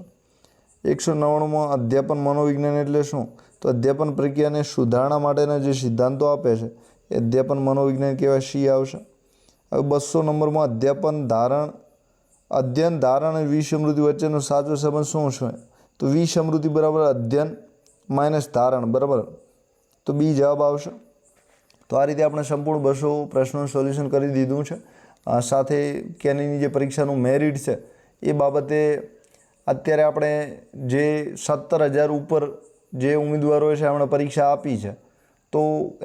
199માં અધ્યાપન મનોવિજ્ઞાન એટલે શું? તો અધ્યાપન પ્રક્રિયાને સુધારણા માટેના જે સિદ્ધાંતો આપે છે એ અધ્યાપન મનોવિજ્ઞાન કહેવાય. C આવશે. હવે 200 નંબરમાં અધ્યયન, ધારણ અને વિસમૃદ્ધિ વચ્ચેનો સાચો સંબંધ શું છે? તો વિસમૃદ્ધિ બરાબર અધ્યયન માઇનસ ધારણ. બરાબર, તો B જવાબ આવશે. તો આ રીતે આપણે સંપૂર્ણ 200 પ્રશ્નોનું સોલ્યુશન કરી દીધું છે. સાથે કેનીની જે પરીક્ષાનું મેરિટ છે એ બાબતે અત્યારે આપણે જે 17,000 ઉપર જે ઉમેદવારોએ છે એમણે પરીક્ષા આપી છે તો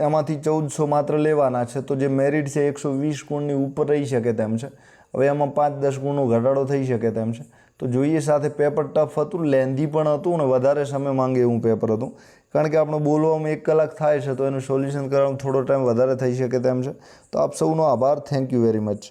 એમાંથી 1400 માત્ર લેવાના છે. તો જે મેરિટ છે 120 ગુણની ઉપર રહી શકે તેમ છે. હવે એમાં 5-10 ગુણનો ઘટાડો થઈ શકે તેમ છે. તો જોઈએ. સાથે પેપર ટફ હતું, લેન્ધી પણ હતું અને વધારે સમય માંગે એવું પેપર હતું, કારણ કે આપણે બોલવામાં 1 કલાક થાય છે તો એનું સોલ્યુશન કરવામાં થોડો ટાઈમ વધારે થઈ શકે તેમ છે. તો આપ સૌનો આભાર. Thank you very much.